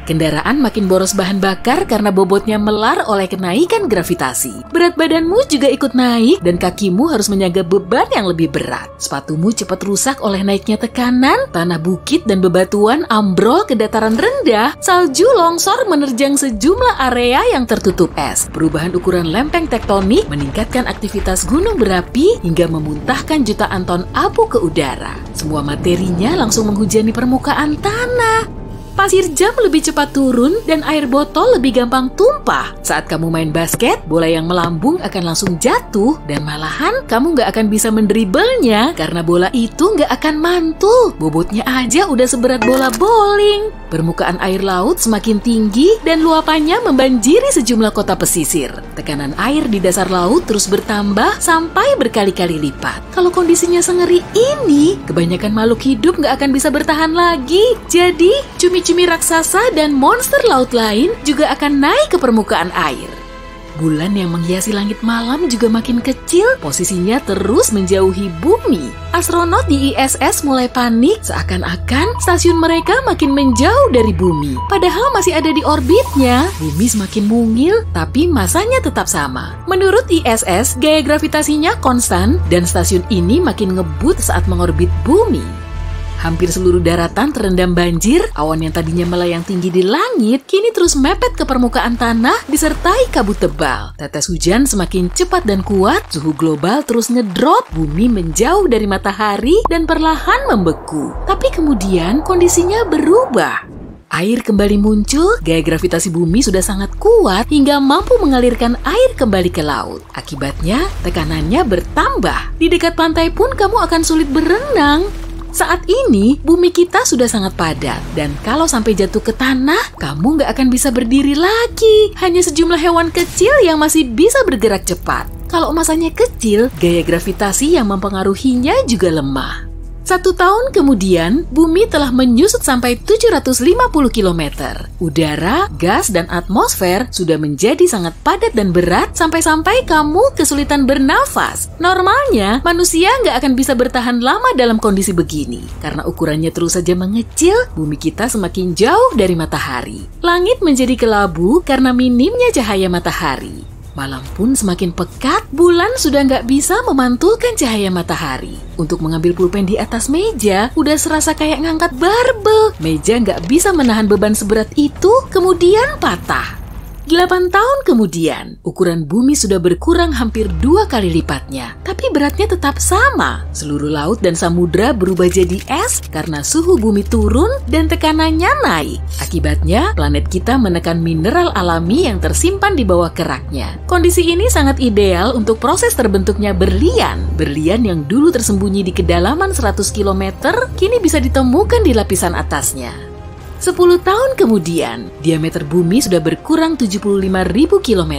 Kendaraan makin boros bahan bakar karena bobotnya melar oleh kenaikan gravitasi. Berat badanmu juga ikut naik dan kakimu harus menyangga beban yang lebih berat. Sepatumu cepat rusak oleh naiknya tekanan, tanah bukit dan bebatuan ambrol ke dataran rendah, salju longsor menerjang sejumlah area yang tertutup es. Perubahan ukuran lempeng tektonik meningkatkan aktivitas gunung berapi hingga memuntahkan jutaan ton abu ke udara. Semua materinya langsung menghujani permukaan tanah. Pasir jam lebih cepat turun dan air botol lebih gampang tumpah. Saat kamu main basket, bola yang melambung akan langsung jatuh dan malahan kamu nggak akan bisa mendribelnya karena bola itu nggak akan mantul. Bobotnya aja udah seberat bola bowling. Permukaan air laut semakin tinggi dan luapannya membanjiri sejumlah kota pesisir. Tekanan air di dasar laut terus bertambah sampai berkali-kali lipat. Kalau kondisinya sengeri ini, kebanyakan makhluk hidup nggak akan bisa bertahan lagi. Jadi, cumi-cumi raksasa dan monster laut lain juga akan naik ke permukaan air. Bulan yang menghiasi langit malam juga makin kecil, posisinya terus menjauhi bumi. Astronot di ISS mulai panik seakan-akan stasiun mereka makin menjauh dari bumi. Padahal masih ada di orbitnya. Bumi semakin mungil, tapi masanya tetap sama. Menurut ISS, gaya gravitasinya konstan dan stasiun ini makin ngebut saat mengorbit bumi. Hampir seluruh daratan terendam banjir, awan yang tadinya melayang tinggi di langit, kini terus mepet ke permukaan tanah disertai kabut tebal. Tetes hujan semakin cepat dan kuat, suhu global terus ngedrop, bumi menjauh dari matahari dan perlahan membeku. Tapi kemudian kondisinya berubah. Air kembali muncul, gaya gravitasi bumi sudah sangat kuat hingga mampu mengalirkan air kembali ke laut. Akibatnya, tekanannya bertambah. Di dekat pantai pun kamu akan sulit berenang. Saat ini, bumi kita sudah sangat padat, dan kalau sampai jatuh ke tanah, kamu nggak akan bisa berdiri lagi. Hanya sejumlah hewan kecil yang masih bisa bergerak cepat. Kalau masanya kecil, gaya gravitasi yang mempengaruhinya juga lemah. 1 tahun kemudian, bumi telah menyusut sampai 750 km. Udara, gas, dan atmosfer sudah menjadi sangat padat dan berat sampai-sampai kamu kesulitan bernafas. Normalnya, manusia nggak akan bisa bertahan lama dalam kondisi begini. Karena ukurannya terus saja mengecil, bumi kita semakin jauh dari matahari. Langit menjadi kelabu karena minimnya cahaya matahari. Malam pun semakin pekat, bulan sudah nggak bisa memantulkan cahaya matahari. Untuk mengambil pulpen di atas meja, udah serasa kayak ngangkat barbel. Meja nggak bisa menahan beban seberat itu, kemudian patah. 8 tahun kemudian, ukuran bumi sudah berkurang hampir 2 kali lipatnya. Tapi beratnya tetap sama. Seluruh laut dan samudra berubah jadi es karena suhu bumi turun dan tekanannya naik. Akibatnya, planet kita menekan mineral alami yang tersimpan di bawah keraknya. Kondisi ini sangat ideal untuk proses terbentuknya berlian. Berlian yang dulu tersembunyi di kedalaman 100 km, kini bisa ditemukan di lapisan atasnya. 10 tahun kemudian, diameter bumi sudah berkurang 75.000 km.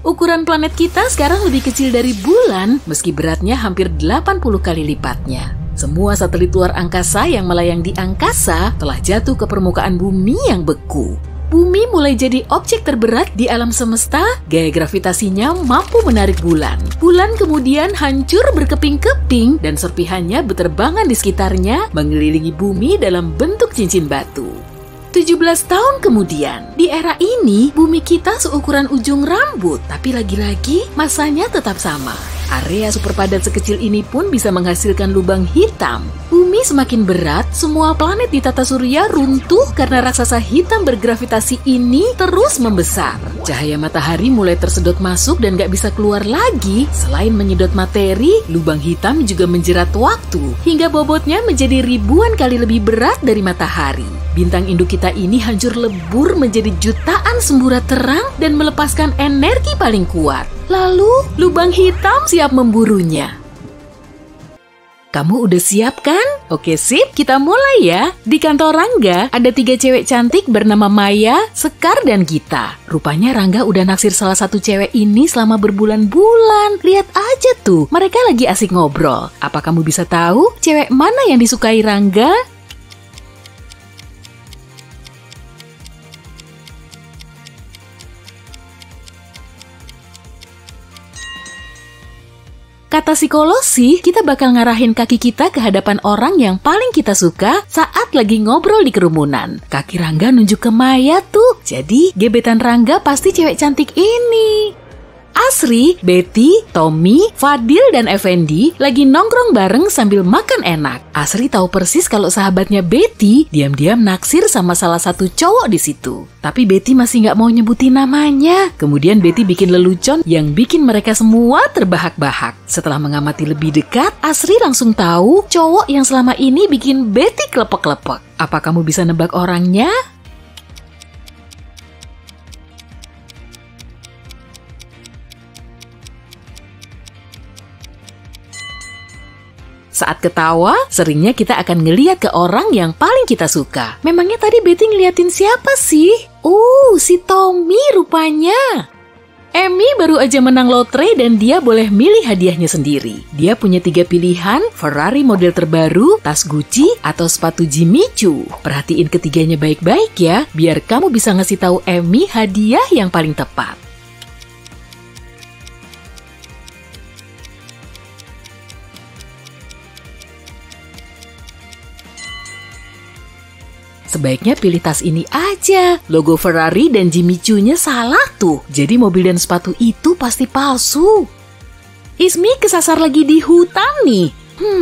Ukuran planet kita sekarang lebih kecil dari bulan, meski beratnya hampir 80 kali lipatnya. Semua satelit luar angkasa yang melayang di angkasa telah jatuh ke permukaan bumi yang beku. Bumi mulai jadi objek terberat di alam semesta, gaya gravitasinya mampu menarik bulan. Bulan kemudian hancur berkeping-keping dan serpihannya berterbangan di sekitarnya, mengelilingi bumi dalam bentuk cincin batu. 17 tahun kemudian, di era ini bumi kita seukuran ujung rambut, tapi lagi-lagi masanya tetap sama. Area super padat sekecil ini pun bisa menghasilkan lubang hitam. Bumi semakin berat, semua planet di tata surya runtuh karena raksasa hitam bergravitasi ini terus membesar. Cahaya matahari mulai tersedot masuk dan gak bisa keluar lagi. Selain menyedot materi, lubang hitam juga menjerat waktu, hingga bobotnya menjadi ribuan kali lebih berat dari matahari. Bintang induk kita ini hancur lebur menjadi jutaan semburat terang dan melepaskan energi paling kuat. Lalu, lubang hitam siap memburunya. Kamu udah siap kan? Oke sip, kita mulai ya. Di kantor Rangga, ada 3 cewek cantik bernama Maya, Sekar, dan Gita. Rupanya Rangga udah naksir salah satu cewek ini selama berbulan-bulan. Lihat aja tuh, mereka lagi asik ngobrol. Apa kamu bisa tahu cewek mana yang disukai Rangga? Kata psikolog sih, kita bakal ngarahin kaki kita ke hadapan orang yang paling kita suka saat lagi ngobrol di kerumunan. Kaki Rangga nunjuk ke Maya tuh. Jadi, gebetan Rangga pasti cewek cantik ini. Asri, Betty, Tommy, Fadil, dan Effendi lagi nongkrong bareng sambil makan enak. Asri tahu persis kalau sahabatnya Betty diam-diam naksir sama salah satu cowok di situ. Tapi Betty masih nggak mau nyebutin namanya. Kemudian Betty bikin lelucon yang bikin mereka semua terbahak-bahak. Setelah mengamati lebih dekat, Asri langsung tahu cowok yang selama ini bikin Betty klepek-klepek. Apa kamu bisa nebak orangnya? Saat ketawa, seringnya kita akan ngeliat ke orang yang paling kita suka. Memangnya tadi Betty ngeliatin siapa sih? Si Tommy rupanya. Amy baru aja menang lotre dan dia boleh milih hadiahnya sendiri. Dia punya 3 pilihan, Ferrari model terbaru, tas Gucci, atau sepatu Jimmy Choo. Perhatiin ketiganya baik-baik ya, biar kamu bisa ngasih tahu Amy hadiah yang paling tepat. Sebaiknya pilih tas ini aja. Logo Ferrari dan Jimmy Choo-nya salah tuh. Jadi mobil dan sepatu itu pasti palsu. Ismi kesasar lagi di hutan nih.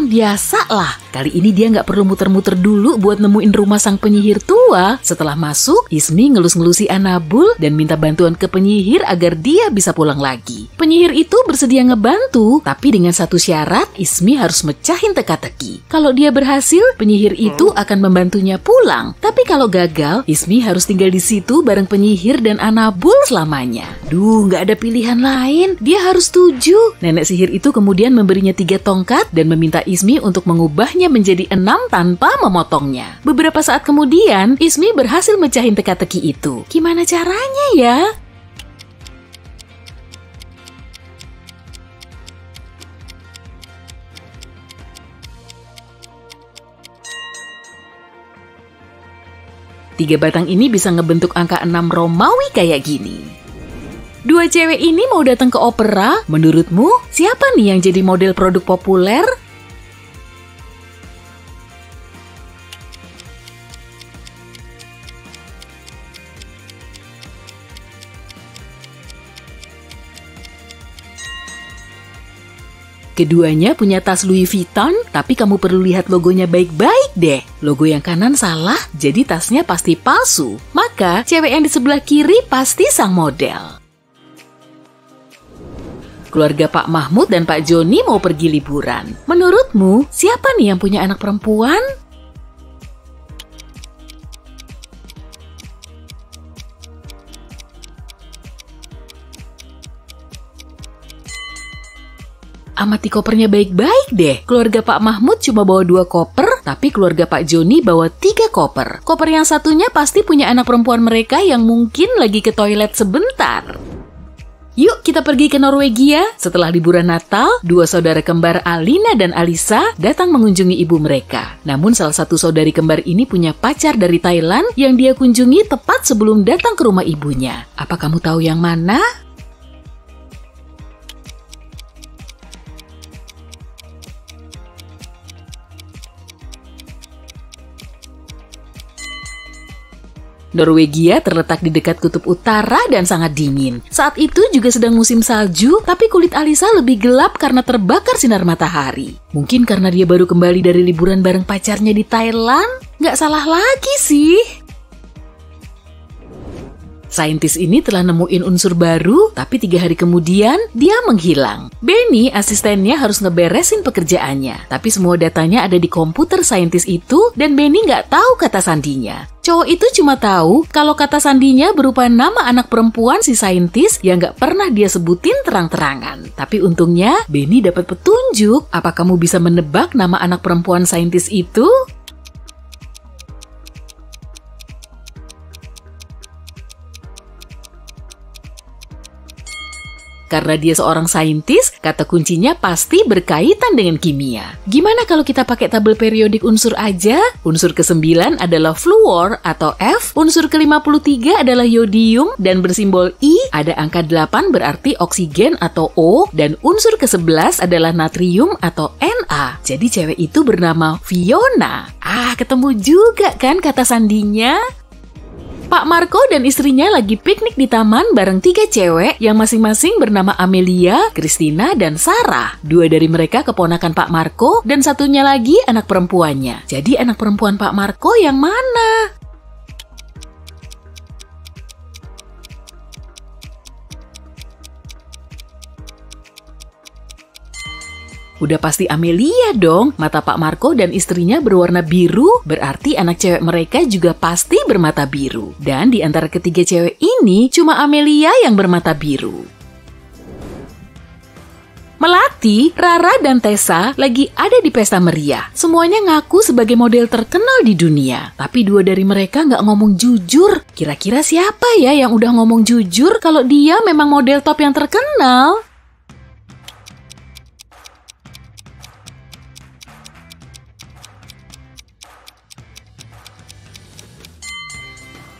Biasalah. Kali ini dia nggak perlu muter-muter dulu buat nemuin rumah sang penyihir tua. Setelah masuk, Ismi ngelus-ngelusi Anabul dan minta bantuan ke penyihir agar dia bisa pulang lagi. Penyihir itu bersedia ngebantu, tapi dengan satu syarat, Ismi harus mecahin teka-teki. Kalau dia berhasil, penyihir itu akan membantunya pulang. Tapi kalau gagal, Ismi harus tinggal di situ bareng penyihir dan Anabul selamanya. Nggak ada pilihan lain. Dia harus setuju. Nenek sihir itu kemudian memberinya 3 tongkat dan meminta Ismi untuk mengubahnya menjadi 6 tanpa memotongnya. Beberapa saat kemudian, Ismi berhasil mecahin teka-teki itu. Gimana caranya ya? Tiga batang ini bisa ngebentuk angka 6 Romawi kayak gini. 2 cewek ini mau datang ke opera. Menurutmu, siapa nih yang jadi model produk populer? Keduanya punya tas Louis Vuitton, tapi kamu perlu lihat logonya baik-baik deh. Logo yang kanan salah, jadi tasnya pasti palsu. Maka, cewek yang di sebelah kiri pasti sang model. Keluarga Pak Mahmud dan Pak Joni mau pergi liburan. Menurutmu, siapa nih yang punya anak perempuan? Amati kopernya baik-baik deh. Keluarga Pak Mahmud cuma bawa 2 koper, tapi keluarga Pak Joni bawa 3 koper. Koper yang satunya pasti punya anak perempuan mereka yang mungkin lagi ke toilet sebentar. Yuk kita pergi ke Norwegia. Setelah liburan Natal, 2 saudara kembar Alina dan Alisa datang mengunjungi ibu mereka. Namun salah satu saudari kembar ini punya pacar dari Thailand yang dia kunjungi tepat sebelum datang ke rumah ibunya. Apa kamu tahu yang mana? Norwegia terletak di dekat kutub utara dan sangat dingin. Saat itu juga sedang musim salju, tapi kulit Alisa lebih gelap karena terbakar sinar matahari. Mungkin karena dia baru kembali dari liburan bareng pacarnya di Thailand? Nggak salah lagi sih. Saintis ini telah nemuin unsur baru, tapi 3 hari kemudian dia menghilang. Benny, asistennya harus ngeberesin pekerjaannya, tapi semua datanya ada di komputer saintis itu dan Benny nggak tahu kata sandinya. Cowok itu cuma tahu kalau kata sandinya berupa nama anak perempuan si saintis yang nggak pernah dia sebutin terang-terangan. Tapi untungnya Benny dapat petunjuk. Apa kamu bisa menebak nama anak perempuan saintis itu? Karena dia seorang saintis, kata kuncinya pasti berkaitan dengan kimia. Gimana kalau kita pakai tabel periodik unsur aja? Unsur ke-9 adalah fluor atau F, unsur ke-53 adalah yodium, dan bersimbol I ada angka 8 berarti oksigen atau O, dan unsur ke-11 adalah natrium atau Na. Jadi cewek itu bernama Fiona. Ketemu juga kan kata sandinya? Pak Marco dan istrinya lagi piknik di taman bareng 3 cewek yang masing-masing bernama Amelia, Christina, dan Sarah. 2 dari mereka keponakan Pak Marco dan satunya lagi anak perempuannya. Jadi anak perempuan Pak Marco yang mana? Udah pasti Amelia dong. Mata Pak Marco dan istrinya berwarna biru, berarti anak cewek mereka juga pasti bermata biru. Dan di antara ketiga cewek ini, cuma Amelia yang bermata biru. Melati, Rara, dan Tessa lagi ada di pesta meriah. Semuanya ngaku sebagai model terkenal di dunia. Tapi 2 dari mereka nggak ngomong jujur. Kira-kira siapa ya yang udah ngomong jujur kalau dia memang model top yang terkenal?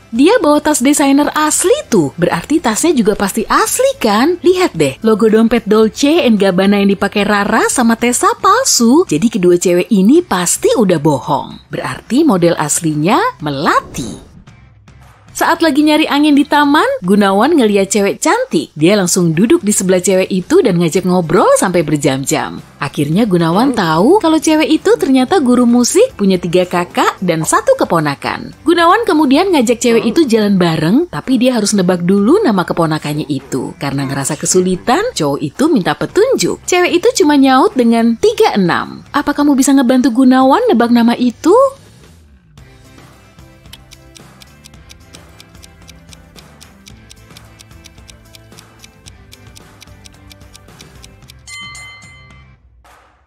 Dia bawa tas desainer asli tuh, berarti tasnya juga pasti asli kan? Lihat deh, logo dompet Dolce & Gabbana yang dipakai Rara sama Tessa palsu. Jadi kedua cewek ini pasti udah bohong. Berarti model aslinya Melati. Saat lagi nyari angin di taman, Gunawan ngeliat cewek cantik. Dia langsung duduk di sebelah cewek itu dan ngajak ngobrol sampai berjam-jam. Akhirnya Gunawan tahu kalau cewek itu ternyata guru musik, punya 3 kakak dan 1 keponakan. Gunawan kemudian ngajak cewek itu jalan bareng, tapi dia harus nebak dulu nama keponakannya itu. Karena ngerasa kesulitan, cowok itu minta petunjuk. Cewek itu cuma nyaut dengan 36. Apa kamu bisa ngebantu Gunawan nebak nama itu?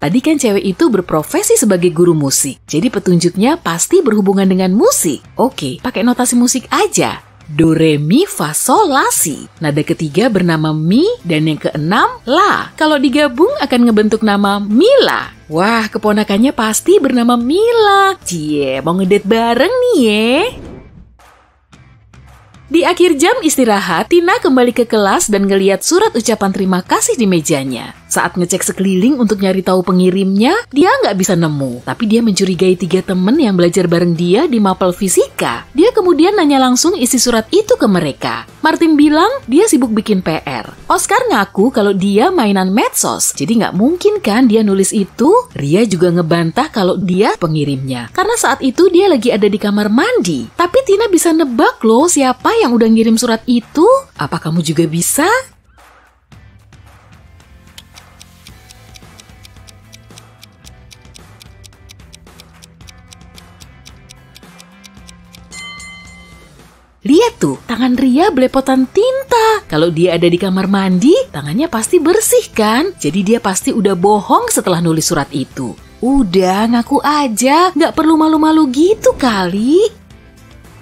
Tadi kan cewek itu berprofesi sebagai guru musik, jadi petunjuknya pasti berhubungan dengan musik. Oke, pakai notasi musik aja. Do, re, mi, fa, sol, la, si. Nada ketiga bernama mi dan yang keenam la. Kalau digabung akan ngebentuk nama Mila. Wah, keponakannya pasti bernama Mila. Cie, mau ngedate bareng nih ye. Di akhir jam istirahat, Tina kembali ke kelas dan ngeliat surat ucapan terima kasih di mejanya. Saat ngecek sekeliling untuk nyari tahu pengirimnya, dia nggak bisa nemu. Tapi dia mencurigai 3 temen yang belajar bareng dia di mapel fisika. Dia kemudian nanya langsung isi surat itu ke mereka. Martin bilang dia sibuk bikin PR. Oscar ngaku kalau dia mainan medsos, jadi nggak mungkin kan dia nulis itu. Ria juga ngebantah kalau dia pengirimnya, karena saat itu dia lagi ada di kamar mandi. Tapi Tina bisa nebak loh siapa yang udah ngirim surat itu. Apa kamu juga bisa? Lihat tuh, tangan Ria belepotan tinta. Kalau dia ada di kamar mandi, tangannya pasti bersih kan? Jadi dia pasti udah bohong setelah nulis surat itu. Udah, ngaku aja. Nggak perlu malu-malu gitu kali.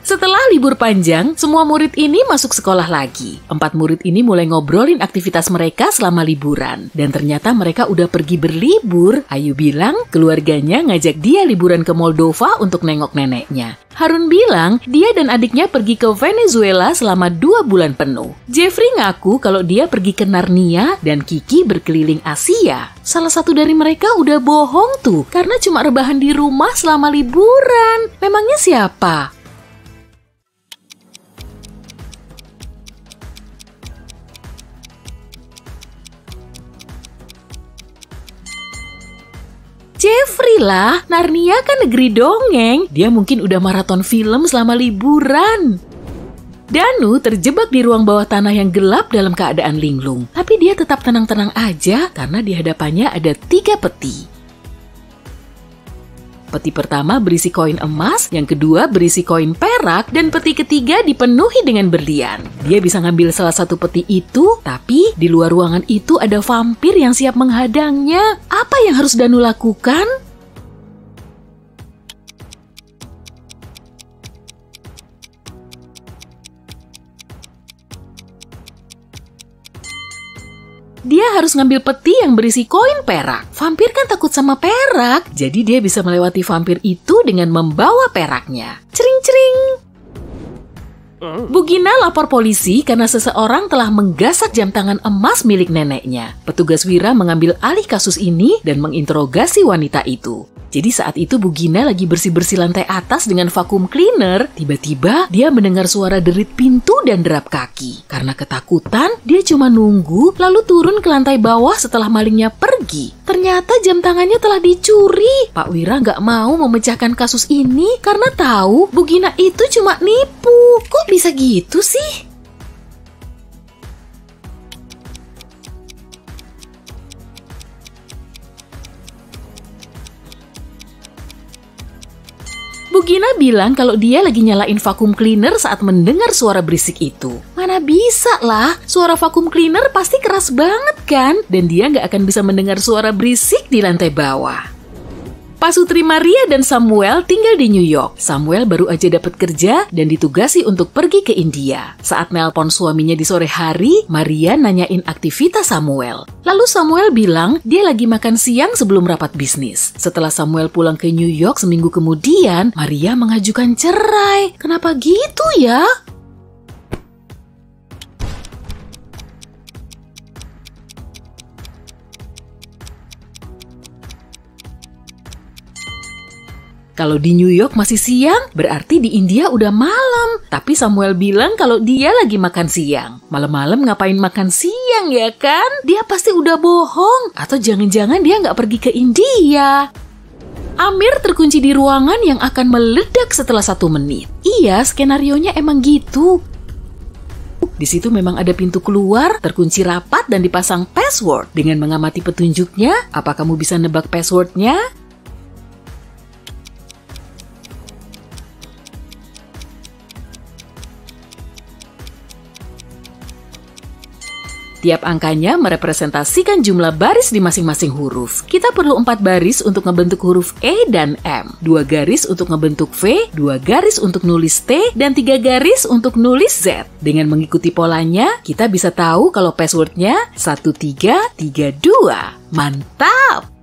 Setelah libur panjang, semua murid ini masuk sekolah lagi. 4 murid ini mulai ngobrolin aktivitas mereka selama liburan. Dan ternyata mereka udah pergi berlibur. Ayu bilang keluarganya ngajak dia liburan ke Moldova untuk nengok neneknya. Harun bilang dia dan adiknya pergi ke Venezuela selama 2 bulan penuh. Jeffrey ngaku kalau dia pergi ke Narnia dan Kiki berkeliling Asia. Salah satu dari mereka udah bohong tuh karena cuma rebahan di rumah selama liburan. Memangnya siapa? Jeffrey lah, Narnia kan negeri dongeng. Dia mungkin udah maraton film selama liburan. Danu terjebak di ruang bawah tanah yang gelap dalam keadaan linglung. Tapi dia tetap tenang-tenang aja karena di hadapannya ada 3 peti. Peti pertama berisi koin emas, yang kedua berisi koin perak, dan peti ketiga dipenuhi dengan berlian. Dia bisa ngambil salah satu peti itu, tapi di luar ruangan itu ada vampir yang siap menghadangnya. Apa yang harus Danu lakukan? Dia harus ngambil peti yang berisi koin perak. Vampir kan takut sama perak, jadi dia bisa melewati vampir itu dengan membawa peraknya. Cering-cering. Bu Gina lapor polisi karena seseorang telah menggasak jam tangan emas milik neneknya. Petugas Wira mengambil alih kasus ini dan menginterogasi wanita itu. Jadi saat itu Bu Gina lagi bersih-bersih lantai atas dengan vacuum cleaner. Tiba-tiba dia mendengar suara derit pintu dan derap kaki. Karena ketakutan, dia cuma nunggu lalu turun ke lantai bawah setelah malingnya pergi. Ternyata jam tangannya telah dicuri. Pak Wira nggak mau memecahkan kasus ini karena tahu Bu Gina itu cuma nipu. Kok bisa gitu sih? Bu Gina bilang kalau dia lagi nyalain vacuum cleaner saat mendengar suara berisik itu. Mana bisa lah, suara vacuum cleaner pasti keras banget kan? Dan dia nggak akan bisa mendengar suara berisik di lantai bawah. Pak Sutri Maria dan Samuel tinggal di New York. Samuel baru aja dapat kerja dan ditugasi untuk pergi ke India. Saat nelpon suaminya di sore hari, Maria nanyain aktivitas Samuel. Lalu Samuel bilang dia lagi makan siang sebelum rapat bisnis. Setelah Samuel pulang ke New York seminggu kemudian, Maria mengajukan cerai. Kenapa gitu ya? Kalau di New York masih siang, berarti di India udah malam. Tapi Samuel bilang kalau dia lagi makan siang. Malam-malam ngapain makan siang ya kan? Dia pasti udah bohong. Atau jangan-jangan dia nggak pergi ke India. Amir terkunci di ruangan yang akan meledak setelah 1 menit. Iya, skenarionya emang gitu. Di situ memang ada pintu keluar, terkunci rapat dan dipasang password. Dengan mengamati petunjuknya, apa kamu bisa nebak passwordnya? Tiap angkanya merepresentasikan jumlah baris di masing-masing huruf. Kita perlu 4 baris untuk ngebentuk huruf E dan M, 2 garis untuk ngebentuk V, 2 garis untuk nulis T, dan 3 garis untuk nulis Z. Dengan mengikuti polanya, kita bisa tahu kalau passwordnya 1332. Mantap!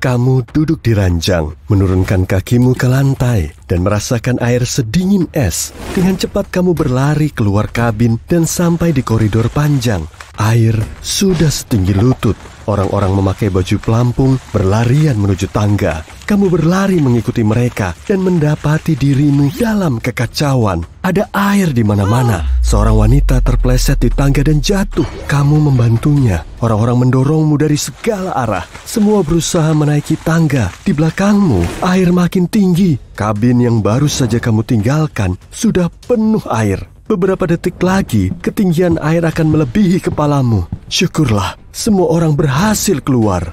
Kamu duduk di ranjang, menurunkan kakimu ke lantai, dan merasakan air sedingin es. Dengan cepat kamu berlari keluar kabin dan sampai di koridor panjang. Air sudah setinggi lutut. Orang-orang memakai baju pelampung berlarian menuju tangga. Kamu berlari mengikuti mereka dan mendapati dirimu dalam kekacauan. Ada air di mana-mana. Seorang wanita terpleset di tangga dan jatuh. Kamu membantunya. Orang-orang mendorongmu dari segala arah. Semua berusaha menaiki tangga. Di belakangmu, air makin tinggi. Kabin yang baru saja kamu tinggalkan sudah penuh air. Beberapa detik lagi, ketinggian air akan melebihi kepalamu. Syukurlah, semua orang berhasil keluar.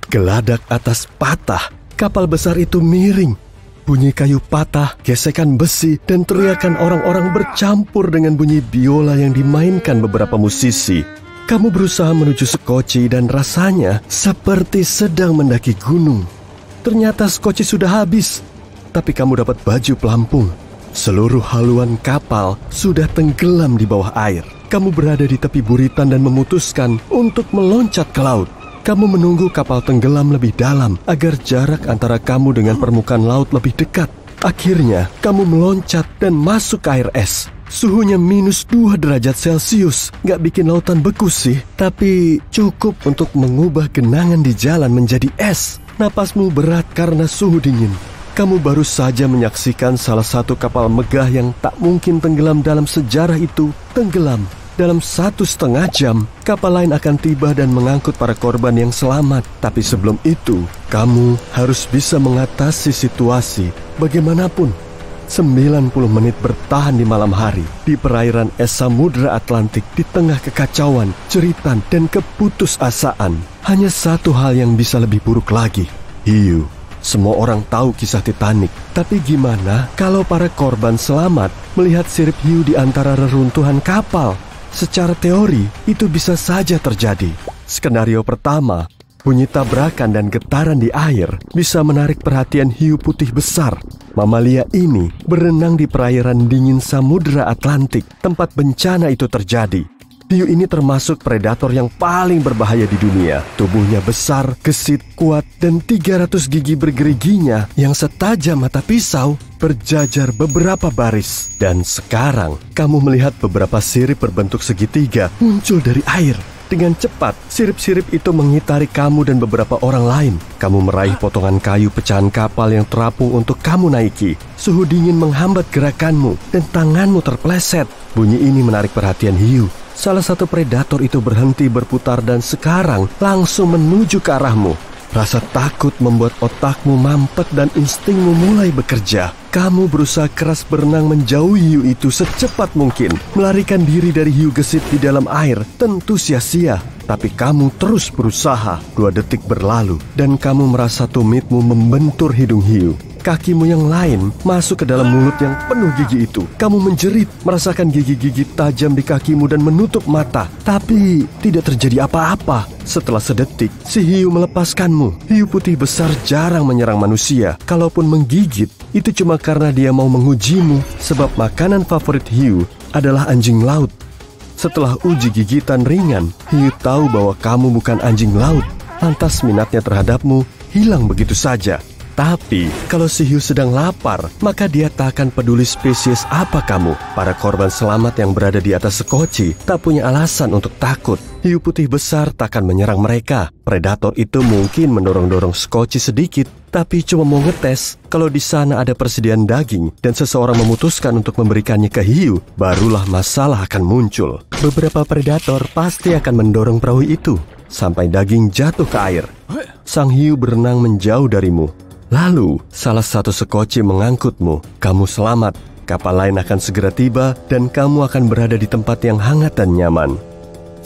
Geladak atas patah. Kapal besar itu miring. Bunyi kayu patah, gesekan besi, dan teriakan orang-orang bercampur dengan bunyi biola yang dimainkan beberapa musisi. Kamu berusaha menuju skoci dan rasanya seperti sedang mendaki gunung. Ternyata skoci sudah habis, tapi kamu dapat baju pelampung. Seluruh haluan kapal sudah tenggelam di bawah air. Kamu berada di tepi buritan dan memutuskan untuk meloncat ke laut. Kamu menunggu kapal tenggelam lebih dalam agar jarak antara kamu dengan permukaan laut lebih dekat. Akhirnya, kamu meloncat dan masuk ke air es. Suhunya -2 derajat Celcius. Nggak bikin lautan beku sih, tapi cukup untuk mengubah genangan di jalan menjadi es. Napasmu berat karena suhu dingin. Kamu baru saja menyaksikan salah satu kapal megah yang tak mungkin tenggelam dalam sejarah itu tenggelam. Dalam 1,5 jam, kapal lain akan tiba dan mengangkut para korban yang selamat. Tapi sebelum itu, kamu harus bisa mengatasi situasi bagaimanapun. 90 menit bertahan di malam hari, di perairan es Samudra Atlantik, di tengah kekacauan, jeritan, dan keputusasaan. Hanya satu hal yang bisa lebih buruk lagi, hiu. Semua orang tahu kisah Titanic, tapi gimana kalau para korban selamat melihat sirip hiu di antara reruntuhan kapal? Secara teori, itu bisa saja terjadi. Skenario pertama, bunyi tabrakan dan getaran di air bisa menarik perhatian hiu putih besar. Mamalia ini berenang di perairan dingin Samudra Atlantik, tempat bencana itu terjadi. Hiu ini termasuk predator yang paling berbahaya di dunia. Tubuhnya besar, gesit, kuat, dan 300 gigi bergeriginya yang setajam mata pisau berjajar beberapa baris. Dan sekarang, kamu melihat beberapa sirip berbentuk segitiga muncul dari air. Dengan cepat, sirip-sirip itu mengitari kamu dan beberapa orang lain. Kamu meraih potongan kayu pecahan kapal yang terapung untuk kamu naiki. Suhu dingin menghambat gerakanmu dan tanganmu terpleset. Bunyi ini menarik perhatian hiu. Salah satu predator itu berhenti berputar dan sekarang langsung menuju ke arahmu. Rasa takut membuat otakmu mampet dan instingmu mulai bekerja. Kamu berusaha keras berenang menjauhi hiu itu secepat mungkin. Melarikan diri dari hiu gesit di dalam air tentu sia-sia. Tapi kamu terus berusaha. 2 detik berlalu dan kamu merasa tumitmu membentur hidung hiu. Kakimu yang lain masuk ke dalam mulut yang penuh gigi itu. Kamu menjerit, merasakan gigi-gigi tajam di kakimu dan menutup mata. Tapi tidak terjadi apa-apa. Setelah sedetik, si hiu melepaskanmu. Hiu putih besar jarang menyerang manusia. Kalaupun menggigit, itu cuma karena dia mau mengujimu. Sebab makanan favorit hiu adalah anjing laut. Setelah uji gigitan ringan, hiu tahu bahwa kamu bukan anjing laut. Lantas minatnya terhadapmu hilang begitu saja. Tapi, kalau si hiu sedang lapar, maka dia tak akan peduli spesies apa kamu. Para korban selamat yang berada di atas sekoci tak punya alasan untuk takut. Hiu putih besar takkan menyerang mereka. Predator itu mungkin mendorong-dorong sekoci sedikit, tapi cuma mau ngetes. Kalau di sana ada persediaan daging dan seseorang memutuskan untuk memberikannya ke hiu, barulah masalah akan muncul. Beberapa predator pasti akan mendorong perahu itu sampai daging jatuh ke air. Sang hiu berenang menjauh darimu. Lalu, salah satu sekoci mengangkutmu. Kamu selamat. Kapal lain akan segera tiba dan kamu akan berada di tempat yang hangat dan nyaman.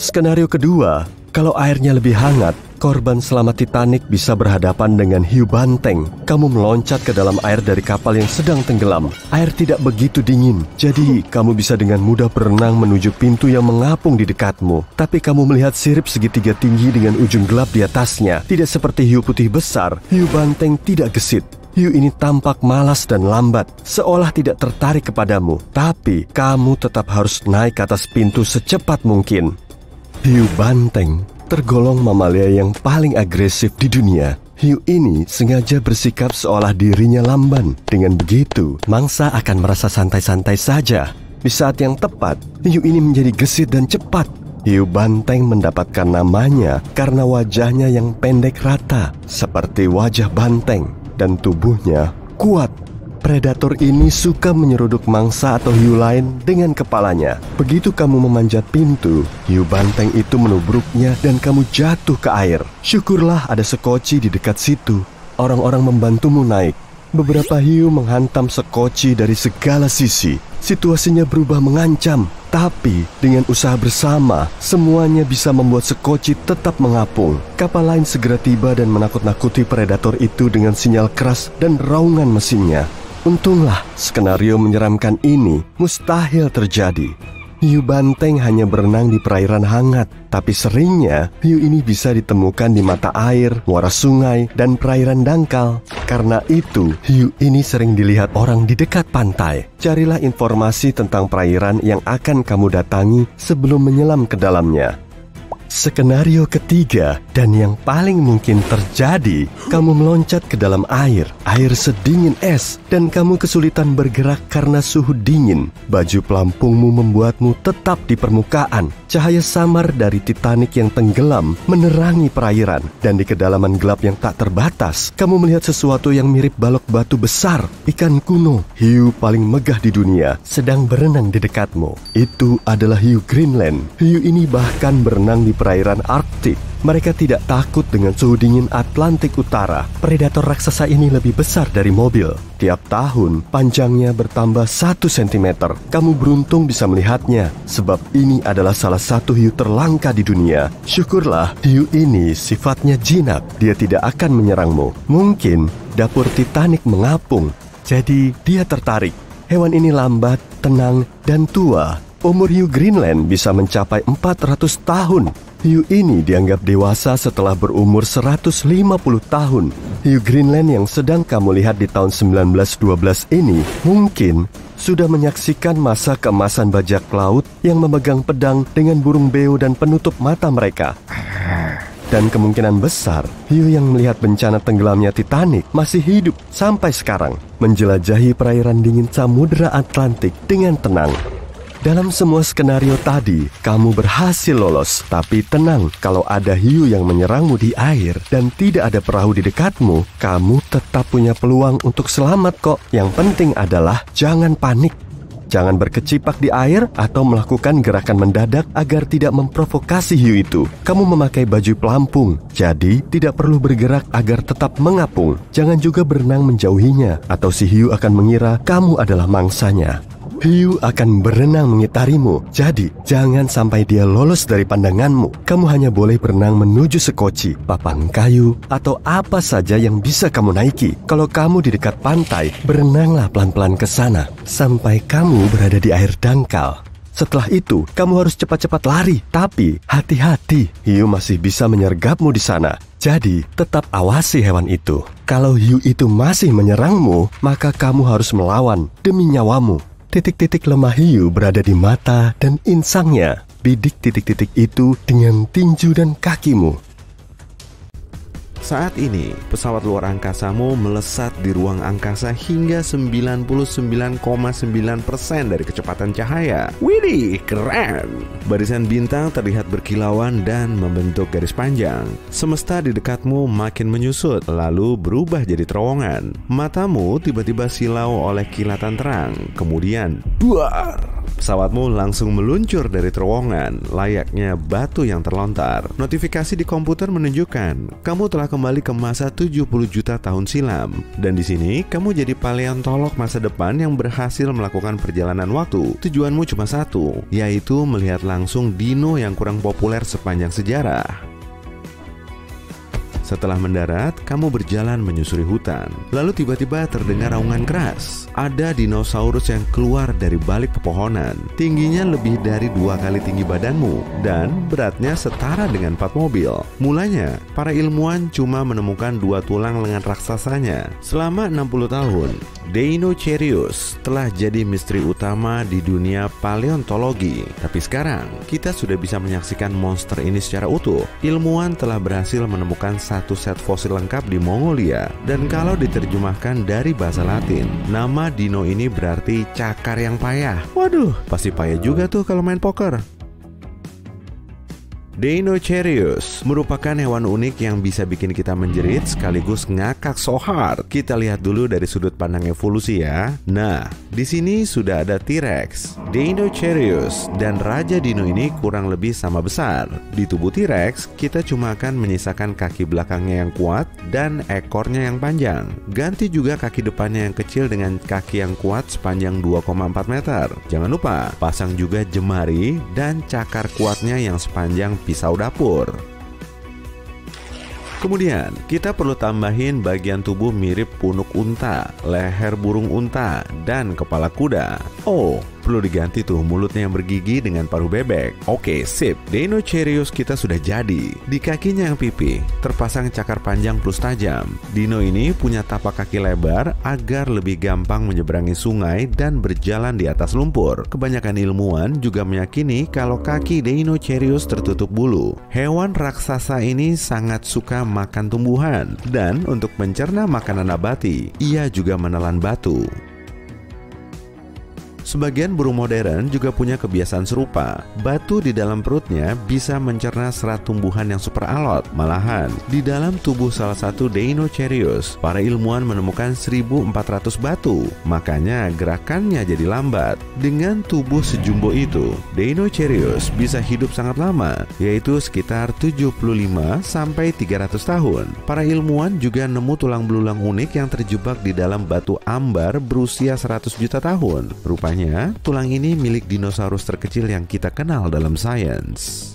Skenario kedua, kalau airnya lebih hangat, korban selamat Titanic bisa berhadapan dengan hiu banteng. Kamu meloncat ke dalam air dari kapal yang sedang tenggelam. Air tidak begitu dingin, jadi kamu bisa dengan mudah berenang menuju pintu yang mengapung di dekatmu. Tapi kamu melihat sirip segitiga tinggi dengan ujung gelap di atasnya. Tidak seperti hiu putih besar, hiu banteng tidak gesit. Hiu ini tampak malas dan lambat, seolah tidak tertarik kepadamu. Tapi kamu tetap harus naik ke atas pintu secepat mungkin. Hiu banteng tergolong mamalia yang paling agresif di dunia. Hiu ini sengaja bersikap seolah dirinya lamban. Dengan begitu, mangsa akan merasa santai-santai saja. Di saat yang tepat, hiu ini menjadi gesit dan cepat. Hiu banteng mendapatkan namanya karena wajahnya yang pendek rata, seperti wajah banteng, dan tubuhnya kuat. Predator ini suka menyeruduk mangsa atau hiu lain dengan kepalanya. Begitu kamu memanjat pintu, hiu banteng itu menubruknya dan kamu jatuh ke air. Syukurlah ada sekoci di dekat situ. Orang-orang membantumu naik. Beberapa hiu menghantam sekoci dari segala sisi. Situasinya berubah mengancam. Tapi dengan usaha bersama, semuanya bisa membuat sekoci tetap mengapung. Kapal lain segera tiba dan menakut-nakuti predator itu dengan sinyal keras dan raungan mesinnya. Untunglah, skenario menyeramkan ini mustahil terjadi. Hiu banteng hanya berenang di perairan hangat, tapi seringnya hiu ini bisa ditemukan di mata air, muara sungai, dan perairan dangkal. Karena itu, hiu ini sering dilihat orang di dekat pantai. Carilah informasi tentang perairan yang akan kamu datangi sebelum menyelam ke dalamnya. Skenario ketiga dan yang paling mungkin terjadi, kamu meloncat ke dalam air sedingin es, dan kamu kesulitan bergerak karena suhu dingin. Baju pelampungmu membuatmu tetap di permukaan. Cahaya samar dari Titanic yang tenggelam menerangi perairan, dan di kedalaman gelap yang tak terbatas, kamu melihat sesuatu yang mirip balok batu besar. Ikan kuno, hiu paling megah di dunia, sedang berenang di dekatmu. Itu adalah hiu Greenland. Hiu ini bahkan berenang di perairan Arktik. Mereka tidak takut dengan suhu dingin Atlantik Utara. Predator raksasa ini lebih besar dari mobil. Tiap tahun, panjangnya bertambah 1 cm. Kamu beruntung bisa melihatnya, sebab ini adalah salah satu hiu terlangka di dunia. Syukurlah, hiu ini sifatnya jinak. Dia tidak akan menyerangmu. Mungkin dapur Titanic mengapung, jadi dia tertarik. Hewan ini lambat, tenang, dan tua. Umur hiu Greenland bisa mencapai 400 tahun. Hiu ini dianggap dewasa setelah berumur 150 tahun. Hiu Greenland yang sedang kamu lihat di tahun 1912 ini mungkin sudah menyaksikan masa keemasan bajak laut yang memegang pedang dengan burung beo dan penutup mata mereka. Dan kemungkinan besar, hiu yang melihat bencana tenggelamnya Titanic masih hidup sampai sekarang, menjelajahi perairan dingin Samudra Atlantik dengan tenang. Dalam semua skenario tadi, kamu berhasil lolos. Tapi tenang, kalau ada hiu yang menyerangmu di air dan tidak ada perahu di dekatmu, kamu tetap punya peluang untuk selamat kok. Yang penting adalah jangan panik. Jangan berkecipak di air atau melakukan gerakan mendadak agar tidak memprovokasi hiu itu. Kamu memakai baju pelampung, jadi tidak perlu bergerak agar tetap mengapung. Jangan juga berenang menjauhinya, atau si hiu akan mengira kamu adalah mangsanya. Hiu akan berenang mengitarimu, jadi jangan sampai dia lolos dari pandanganmu. Kamu hanya boleh berenang menuju sekoci, papan kayu, atau apa saja yang bisa kamu naiki. Kalau kamu di dekat pantai, berenanglah pelan-pelan ke sana, sampai kamu berada di air dangkal. Setelah itu, kamu harus cepat-cepat lari. Tapi, hati-hati, hiu masih bisa menyergapmu di sana. Jadi, tetap awasi hewan itu. Kalau hiu itu masih menyerangmu, maka kamu harus melawan demi nyawamu. Titik-titik lemah hiu berada di mata dan insangnya. bidik titik-titik itu dengan tinju dan kakimu. Saat ini, pesawat luar angkasamu melesat di ruang angkasa hingga 99,9% dari kecepatan cahaya. Widih, keren! Barisan bintang terlihat berkilauan dan membentuk garis panjang. Semesta di dekatmu makin menyusut, lalu berubah jadi terowongan. Matamu tiba-tiba silau oleh kilatan terang, kemudian duar! Pesawatmu langsung meluncur dari terowongan, layaknya batu yang terlontar. Notifikasi di komputer menunjukkan kamu telah kembali ke masa 70 juta tahun silam. Dan di sini kamu jadi paleontolog masa depan yang berhasil melakukan perjalanan waktu. Tujuanmu cuma satu, yaitu melihat langsung dino yang kurang populer sepanjang sejarah. Setelah mendarat, kamu berjalan menyusuri hutan. Lalu tiba-tiba terdengar raungan keras. Ada dinosaurus yang keluar dari balik pepohonan. Tingginya lebih dari 2 kali tinggi badanmu dan beratnya setara dengan 4 mobil. Mulanya, para ilmuwan cuma menemukan 2 tulang lengan raksasanya. Selama 60 tahun, Deinocheirus telah jadi misteri utama di dunia paleontologi. Tapi sekarang, kita sudah bisa menyaksikan monster ini secara utuh. Ilmuwan telah berhasil menemukan satu set fosil lengkap di Mongolia. Dan kalau diterjemahkan dari bahasa Latin, nama dino ini berarti cakar yang payah. Waduh, pasti payah juga tuh kalau main poker. Deinocheirus merupakan hewan unik yang bisa bikin kita menjerit sekaligus ngakak so hard. Kita lihat dulu dari sudut pandang evolusi ya. Nah, di sini sudah ada T-Rex. Deinocheirus dan Raja Dino ini kurang lebih sama besar. Di tubuh T-Rex, kita cuma akan menyisakan kaki belakangnya yang kuat dan ekornya yang panjang. Ganti juga kaki depannya yang kecil dengan kaki yang kuat sepanjang 2,4 meter. Jangan lupa, pasang juga jemari dan cakar kuatnya yang sepanjang pisau dapur. Kemudian, kita perlu tambahin bagian tubuh mirip punuk unta, leher burung unta, dan kepala kuda. Oh, perlu diganti tuh mulutnya yang bergigi dengan paruh bebek. Oke, sip. Deinocheirus kita sudah jadi. Di kakinya yang pipih, terpasang cakar panjang plus tajam. Dino ini punya tapak kaki lebar agar lebih gampang menyeberangi sungai dan berjalan di atas lumpur. Kebanyakan ilmuwan juga meyakini kalau kaki Deinocheirus tertutup bulu. Hewan raksasa ini sangat suka makan tumbuhan, dan untuk mencerna makanan nabati, ia juga menelan batu. Sebagian burung modern juga punya kebiasaan serupa. Batu di dalam perutnya bisa mencerna serat tumbuhan yang super alot. Malahan, di dalam tubuh salah satu Deinocheirus, para ilmuwan menemukan 1.400 batu. Makanya gerakannya jadi lambat. Dengan tubuh sejumbo itu, Deinocheirus bisa hidup sangat lama, yaitu sekitar 75 sampai 300 tahun. Para ilmuwan juga nemu tulang belulang unik yang terjebak di dalam batu ambar berusia 100 juta tahun. Rupanya tulang ini milik dinosaurus terkecil yang kita kenal dalam sains.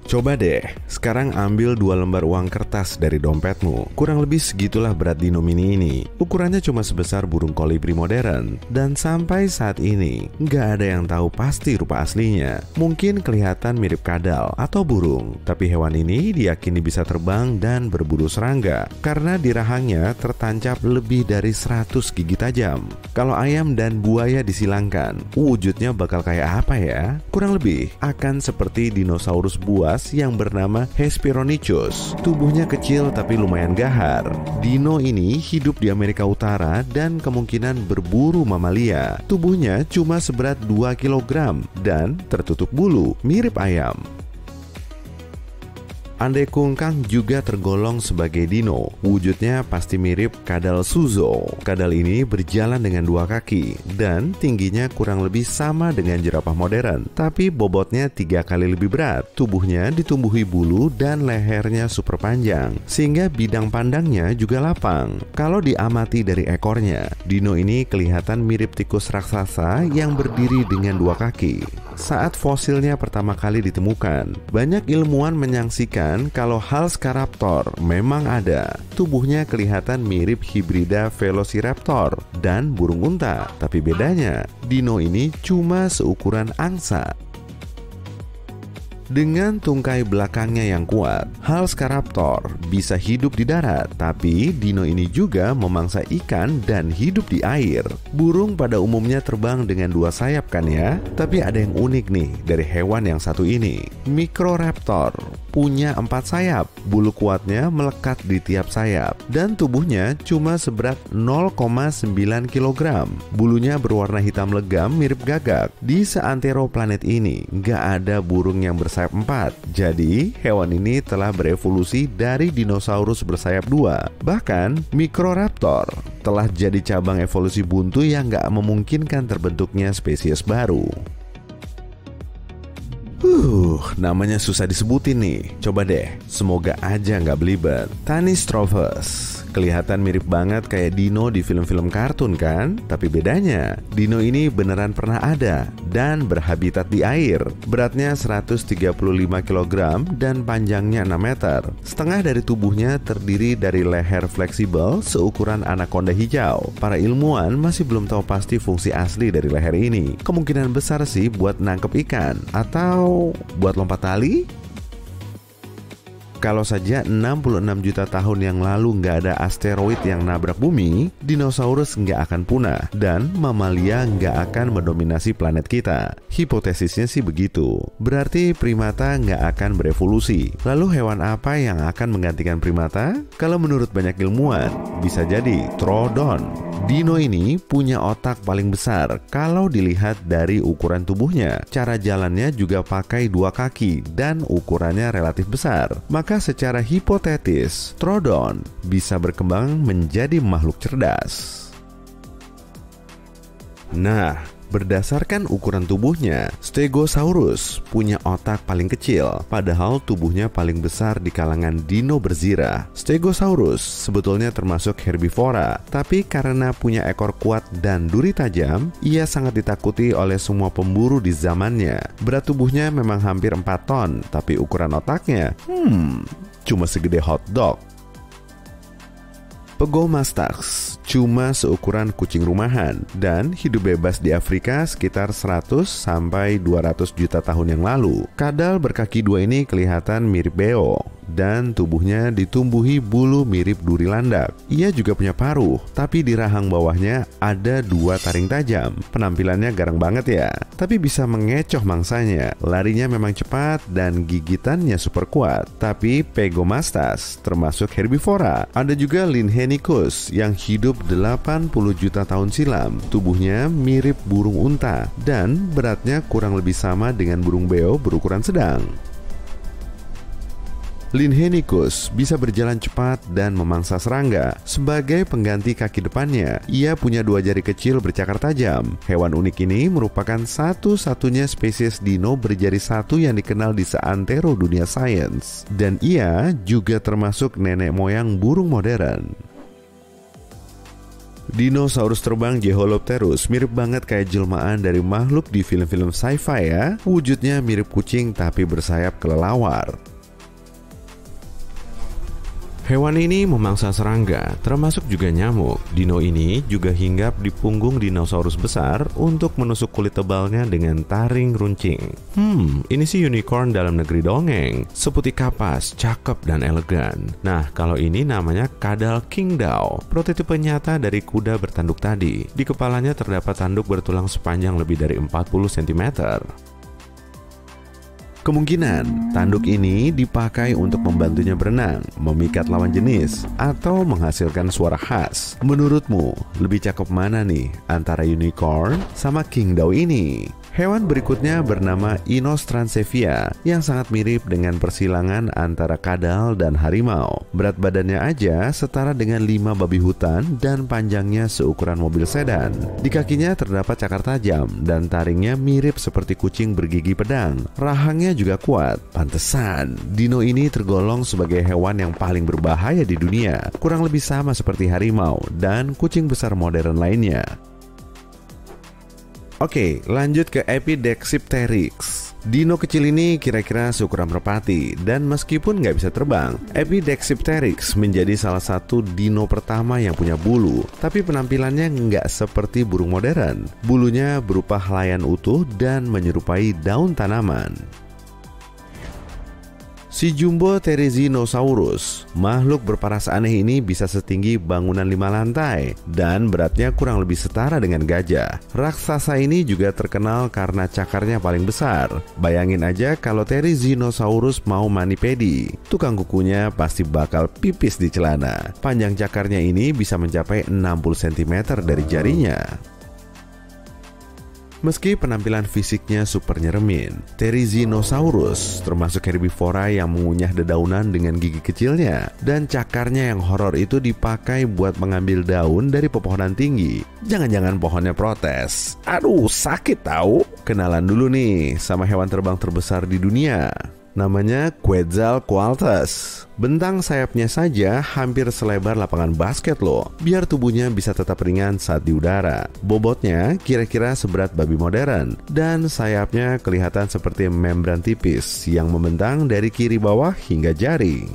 Coba deh, sekarang ambil 2 lembar uang kertas dari dompetmu. Kurang lebih segitulah berat dino mini ini. Ukurannya cuma sebesar burung kolibri modern. Dan sampai saat ini, nggak ada yang tahu pasti rupa aslinya. Mungkin kelihatan mirip kadal atau burung. Tapi hewan ini diyakini bisa terbang dan berburu serangga. Karena di rahangnya tertancap lebih dari 100 gigi tajam. Kalau ayam dan buaya disilangkan, wujudnya bakal kayak apa ya? Kurang lebih akan seperti dinosaurus buas yang bernama Hesperonychus. Tubuhnya kecil tapi lumayan gahar. Dino ini hidup di Amerika Utara dan kemungkinan berburu mamalia. Tubuhnya cuma seberat 2 kg dan tertutup bulu, mirip ayam. Andai kungkang juga tergolong sebagai dino. Wujudnya pasti mirip kadal Suzo. Kadal ini berjalan dengan 2 kaki dan tingginya kurang lebih sama dengan jerapah modern, tapi bobotnya 3 kali lebih berat. Tubuhnya ditumbuhi bulu dan lehernya super panjang, sehingga bidang pandangnya juga lapang. Kalau diamati dari ekornya, dino ini kelihatan mirip tikus raksasa yang berdiri dengan 2 kaki. Saat fosilnya pertama kali ditemukan, banyak ilmuwan menyaksikan kalau Halscaraptor memang ada. Tubuhnya kelihatan mirip hibrida Velociraptor dan burung unta. Tapi bedanya, dino ini cuma seukuran angsa. Dengan tungkai belakangnya yang kuat, Halscaraptor bisa hidup di darat, tapi dino ini juga memangsa ikan dan hidup di air. Burung pada umumnya terbang dengan 2 sayap kan ya? Tapi ada yang unik nih dari hewan yang satu ini. Microraptor punya 4 sayap, bulu kuatnya melekat di tiap sayap, dan tubuhnya cuma seberat 0,9 kg. Bulunya berwarna hitam legam mirip gagak. Di seantero planet ini nggak ada burung yang bersayap 4. Jadi hewan ini telah berevolusi dari dinosaurus bersayap 2. Bahkan Microraptor telah jadi cabang evolusi buntu yang nggak memungkinkan terbentuknya spesies baru. Namanya susah disebutin nih. Coba deh, semoga aja nggak belibet. Tanystrophes. Kelihatan mirip banget kayak dino di film-film kartun kan? Tapi bedanya, dino ini beneran pernah ada dan berhabitat di air. Beratnya 135 kg dan panjangnya 6 meter. Setengah dari tubuhnya terdiri dari leher fleksibel seukuran anaconda hijau. Para ilmuwan masih belum tahu pasti fungsi asli dari leher ini. Kemungkinan besar sih buat nangkep ikan atau buat lompat tali. Kalau saja 66 juta tahun yang lalu nggak ada asteroid yang nabrak bumi, dinosaurus nggak akan punah dan mamalia nggak akan mendominasi planet kita. Hipotesisnya sih begitu. Berarti primata nggak akan berevolusi. Lalu hewan apa yang akan menggantikan primata? Kalau menurut banyak ilmuwan, bisa jadi Troodon. Dino ini punya otak paling besar kalau dilihat dari ukuran tubuhnya. Cara jalannya juga pakai 2 kaki dan ukurannya relatif besar. Maka secara hipotetis, Troodon bisa berkembang menjadi makhluk cerdas. Nah, berdasarkan ukuran tubuhnya, Stegosaurus punya otak paling kecil, padahal tubuhnya paling besar di kalangan dino berzirah. Stegosaurus sebetulnya termasuk herbivora, tapi karena punya ekor kuat dan duri tajam, ia sangat ditakuti oleh semua pemburu di zamannya. Berat tubuhnya memang hampir 4 ton, tapi ukuran otaknya, cuma segede hotdog. Pegomastax cuma seukuran kucing rumahan dan hidup bebas di Afrika sekitar 100 sampai 200 juta tahun yang lalu. Kadal berkaki 2 ini kelihatan mirip beo dan tubuhnya ditumbuhi bulu mirip duri landak. Ia juga punya paruh, tapi di rahang bawahnya ada 2 taring tajam. Penampilannya garang banget ya, tapi bisa mengecoh mangsanya. Larinya memang cepat dan gigitannya super kuat. Tapi Pegomastax termasuk herbivora. Ada juga Linhenicus yang hidup 80 juta tahun silam. Tubuhnya mirip burung unta dan beratnya kurang lebih sama dengan burung beo berukuran sedang. Linhenicus bisa berjalan cepat dan memangsa serangga. Sebagai pengganti kaki depannya, ia punya 2 jari kecil bercakar tajam. Hewan unik ini merupakan satu-satunya spesies dino berjari 1 yang dikenal di seantero dunia sains. Dan ia juga termasuk nenek moyang burung modern. Dinosaurus terbang Geholopterus mirip banget kayak jelmaan dari makhluk di film-film sci-fi ya. Wujudnya mirip kucing tapi bersayap kelelawar. Hewan ini memangsa serangga, termasuk juga nyamuk. Dino ini juga hinggap di punggung dinosaurus besar untuk menusuk kulit tebalnya dengan taring runcing. Ini sih unicorn dalam negeri dongeng. Seputih kapas, cakep dan elegan. Nah, kalau ini namanya kadal Qingdao, prototipe nyata dari kuda bertanduk tadi. Di kepalanya terdapat tanduk bertulang sepanjang lebih dari 40 cm. Kemungkinan tanduk ini dipakai untuk membantunya berenang, memikat lawan jenis, atau menghasilkan suara khas. Menurutmu, lebih cakep mana nih antara unicorn sama Qingdao ini? Hewan berikutnya bernama Inostrancevia yang sangat mirip dengan persilangan antara kadal dan harimau. Berat badannya aja setara dengan 5 babi hutan dan panjangnya seukuran mobil sedan. Di kakinya terdapat cakar tajam dan taringnya mirip seperti kucing bergigi pedang. Rahangnya juga kuat. Pantesan, dino ini tergolong sebagai hewan yang paling berbahaya di dunia. Kurang lebih sama seperti harimau dan kucing besar modern lainnya. Oke, lanjut ke Epidexipteryx. Dino kecil ini kira-kira seukuran merpati dan meskipun nggak bisa terbang, Epidexipteryx menjadi salah satu dino pertama yang punya bulu. Tapi penampilannya nggak seperti burung modern. Bulunya berupa helaian utuh dan menyerupai daun tanaman. Si Jumbo Therizinosaurus, makhluk berparas aneh ini bisa setinggi bangunan 5 lantai dan beratnya kurang lebih setara dengan gajah. Raksasa ini juga terkenal karena cakarnya paling besar. Bayangin aja kalau Therizinosaurus mau mani pedi, tukang kukunya pasti bakal pipis di celana. Panjang cakarnya ini bisa mencapai 60 cm dari jarinya. Meski penampilan fisiknya super nyeremin, Therizinosaurus termasuk herbivora yang mengunyah dedaunan dengan gigi kecilnya, dan cakarnya yang horor itu dipakai buat mengambil daun dari pepohonan tinggi. Jangan-jangan pohonnya protes. Aduh, sakit tahu. Kenalan dulu nih sama hewan terbang terbesar di dunia. Namanya Quetzalcoatlus. Bentang sayapnya saja hampir selebar lapangan basket loh, biar tubuhnya bisa tetap ringan saat di udara. Bobotnya kira-kira seberat babi modern, dan sayapnya kelihatan seperti membran tipis yang membentang dari kiri bawah hingga jari.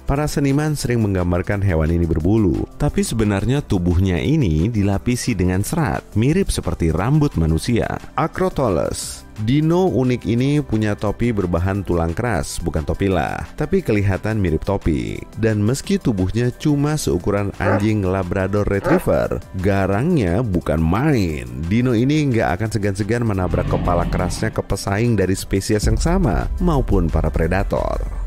Para seniman sering menggambarkan hewan ini berbulu, tapi sebenarnya tubuhnya ini dilapisi dengan serat, mirip seperti rambut manusia. Acrotolus. Dino unik ini punya topi berbahan tulang keras, bukan topi lah, tapi kelihatan mirip topi. Dan meski tubuhnya cuma seukuran anjing Labrador Retriever, garangnya bukan main. Dino ini nggak akan segan-segan menabrak kepala kerasnya ke pesaing dari spesies yang sama, maupun para predator.